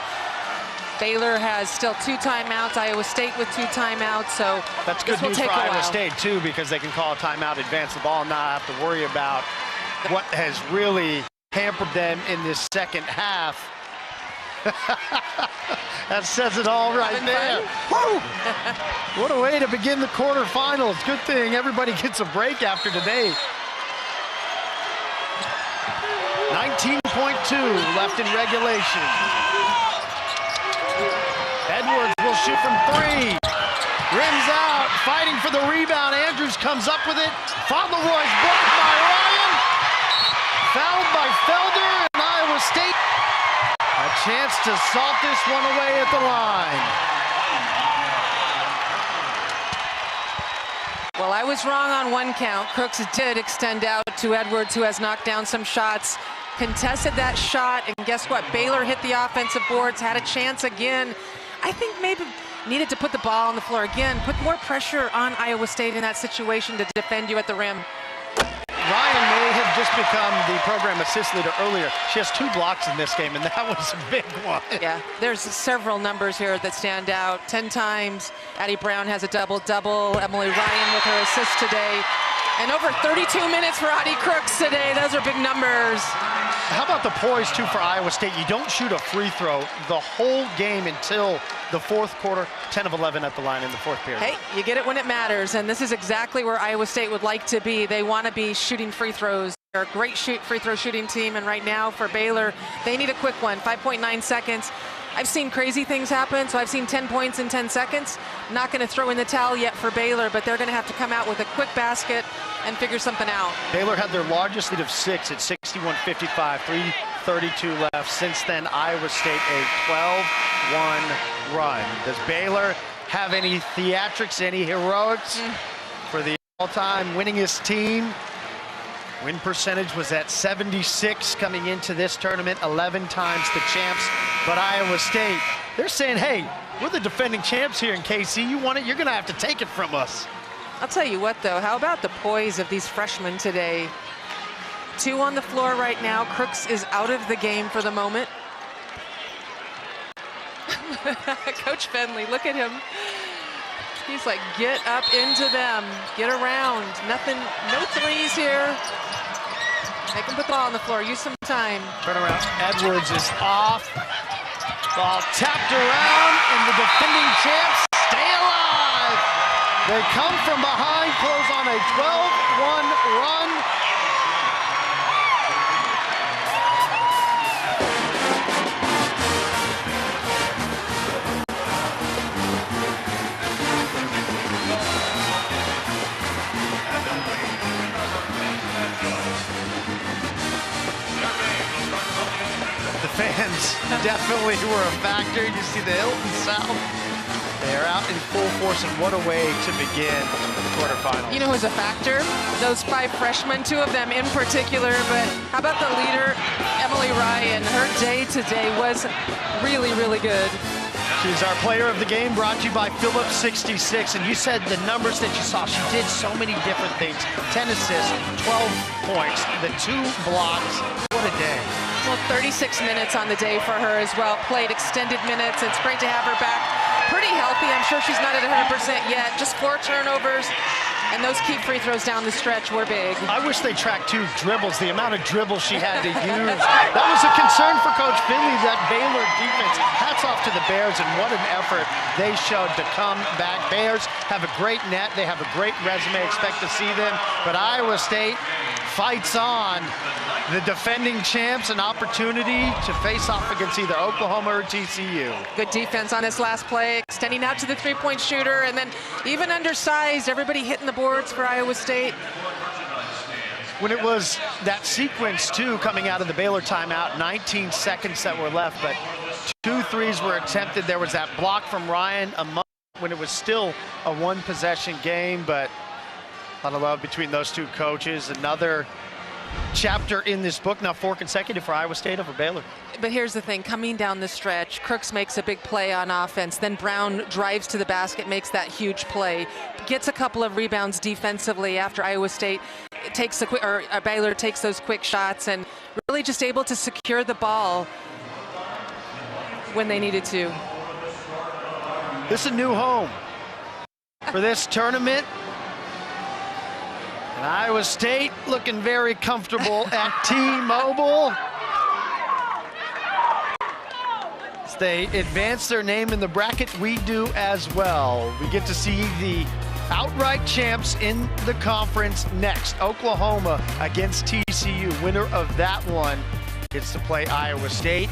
Baylor has still 2 timeouts, Iowa State with 2 timeouts, so that's good news for Iowa State too, because they can call a timeout, advance the ball, and not have to worry about what has really hampered them in this second half. That says it all right there. Woo! What a way to begin the quarterfinals. Good thing everybody gets a break after today. 19.2 left in regulation. Edwards will shoot from 3. Rims out, fighting for the rebound. Andrews comes up with it. Fauntleroy's blocked by Ryan. Fouled by Felder, and Iowa State a chance to salt this one away at the line. Well, I was wrong on one count. Crooks did extend out to Edwards, who has knocked down some shots. Contested that shot, and guess what? Baylor hit the offensive boards, had a chance again. I think maybe needed to put the ball on the floor again, put more pressure on Iowa State in that situation to defend you at the rim. Ryan may have just become the program assist leader earlier. She has 2 blocks in this game, and that was a big one. Yeah, there's several numbers here that stand out. 10 times, Addie Brown has a double-double. Emily Ryan with her assist today. And over 32 minutes for Audie Crooks today. Those are big numbers. How about the poise, too, for Iowa State? You don't shoot a free throw the whole game until the 4th quarter. 10 of 11 at the line in the 4th period. Hey, you get it when it matters, and this is exactly where Iowa State would like to be. They want to be shooting free throws. They're a great free throw shooting team, and right now for Baylor, they need a quick one. 5.9 seconds. I've seen crazy things happen, so I've seen 10 points in 10 seconds. Not going to throw in the towel yet for Baylor, but they're going to have to come out with a quick basket and figure something out. Baylor had their largest lead of 6 at 61-55, 3:32 left. Since then, Iowa State a 12-1 run. Does Baylor have any theatrics, any heroics for the all-time winningest team? Win percentage was at 76 coming into this tournament, 11 times the champs. But Iowa State, they're saying, hey, we're the defending champs here in KC. You want it, you're going to have to take it from us. I'll tell you what, though, how about the poise of these freshmen today? 2 on the floor right now. Crooks is out of the game for the moment. Coach Fenley, look at him. He's like, get up into them, get around. Nothing, no threes here. Make him put the ball on the floor, use some time. Turn around, Edwards is off. Ball tapped around, and the defending champs stay alive. They come from behind, close on a 12-1 run. Fans definitely were a factor. You see the Hilton South. They are out in full force, and what a way to begin the quarterfinals. You know who's a factor? Those 5 freshmen, 2 of them in particular, but how about the leader, Emily Ryan? Her day today was really, really good. She's our player of the game, brought to you by Phillips 66. And you said the numbers that you saw, she did so many different things. 10 assists, 12 points, the 2 blocks. What a day. Well, 36 minutes on the day for her as well. Played extended minutes. It's great to have her back. Pretty healthy. I'm sure she's not at 100% yet. Just 4 turnovers. And those key free throws down the stretch were big. I wish they tracked 2 dribbles, the amount of dribbles she had to use. That was a concern for Coach Finley, that Baylor defense. Hats off to the Bears, and what an effort they showed to come back. Bears have a great net. They have a great resume. Expect to see them. But Iowa State fights on. The defending champs an opportunity to face off against either Oklahoma or TCU. Good defense on this last play, extending out to the three-point shooter, and then even undersized, everybody hitting the boards for Iowa State. When it was that sequence, too, coming out of the Baylor timeout, 19 seconds that were left, but 2 threes were attempted. There was that block from Ryan when it was still a 1-possession game, but a lot of love between those 2 coaches. Another chapter in this book, now 4 consecutive for Iowa State over Baylor. But here's the thing, coming down the stretch, Crooks makes a big play on offense, then Brown drives to the basket, makes that huge play, gets a couple of rebounds defensively after Iowa State takes Baylor takes those quick shots, and really just able to secure the ball when they needed to. This is a new home for this tournament. And Iowa State looking very comfortable at T-Mobile. As they advance their name in the bracket, we do as well. We get to see the outright champs in the conference next. Oklahoma against TCU. Winner of that one gets to play Iowa State.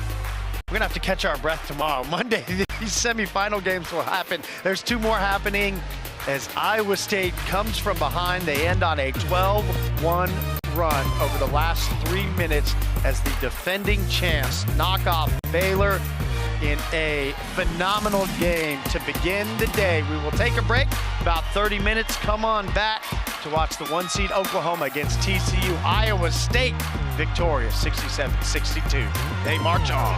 We're gonna have to catch our breath tomorrow. Monday, these semifinal games will happen. There's 2 more happening as Iowa State comes from behind. They end on a 12-1 run over the last 3 minutes as the defending champs knock off Baylor in a phenomenal game to begin the day. We will take a break, about 30 minutes. Come on back to watch the 1-seed Oklahoma against TCU. Iowa State victorious, 67-62. They march on.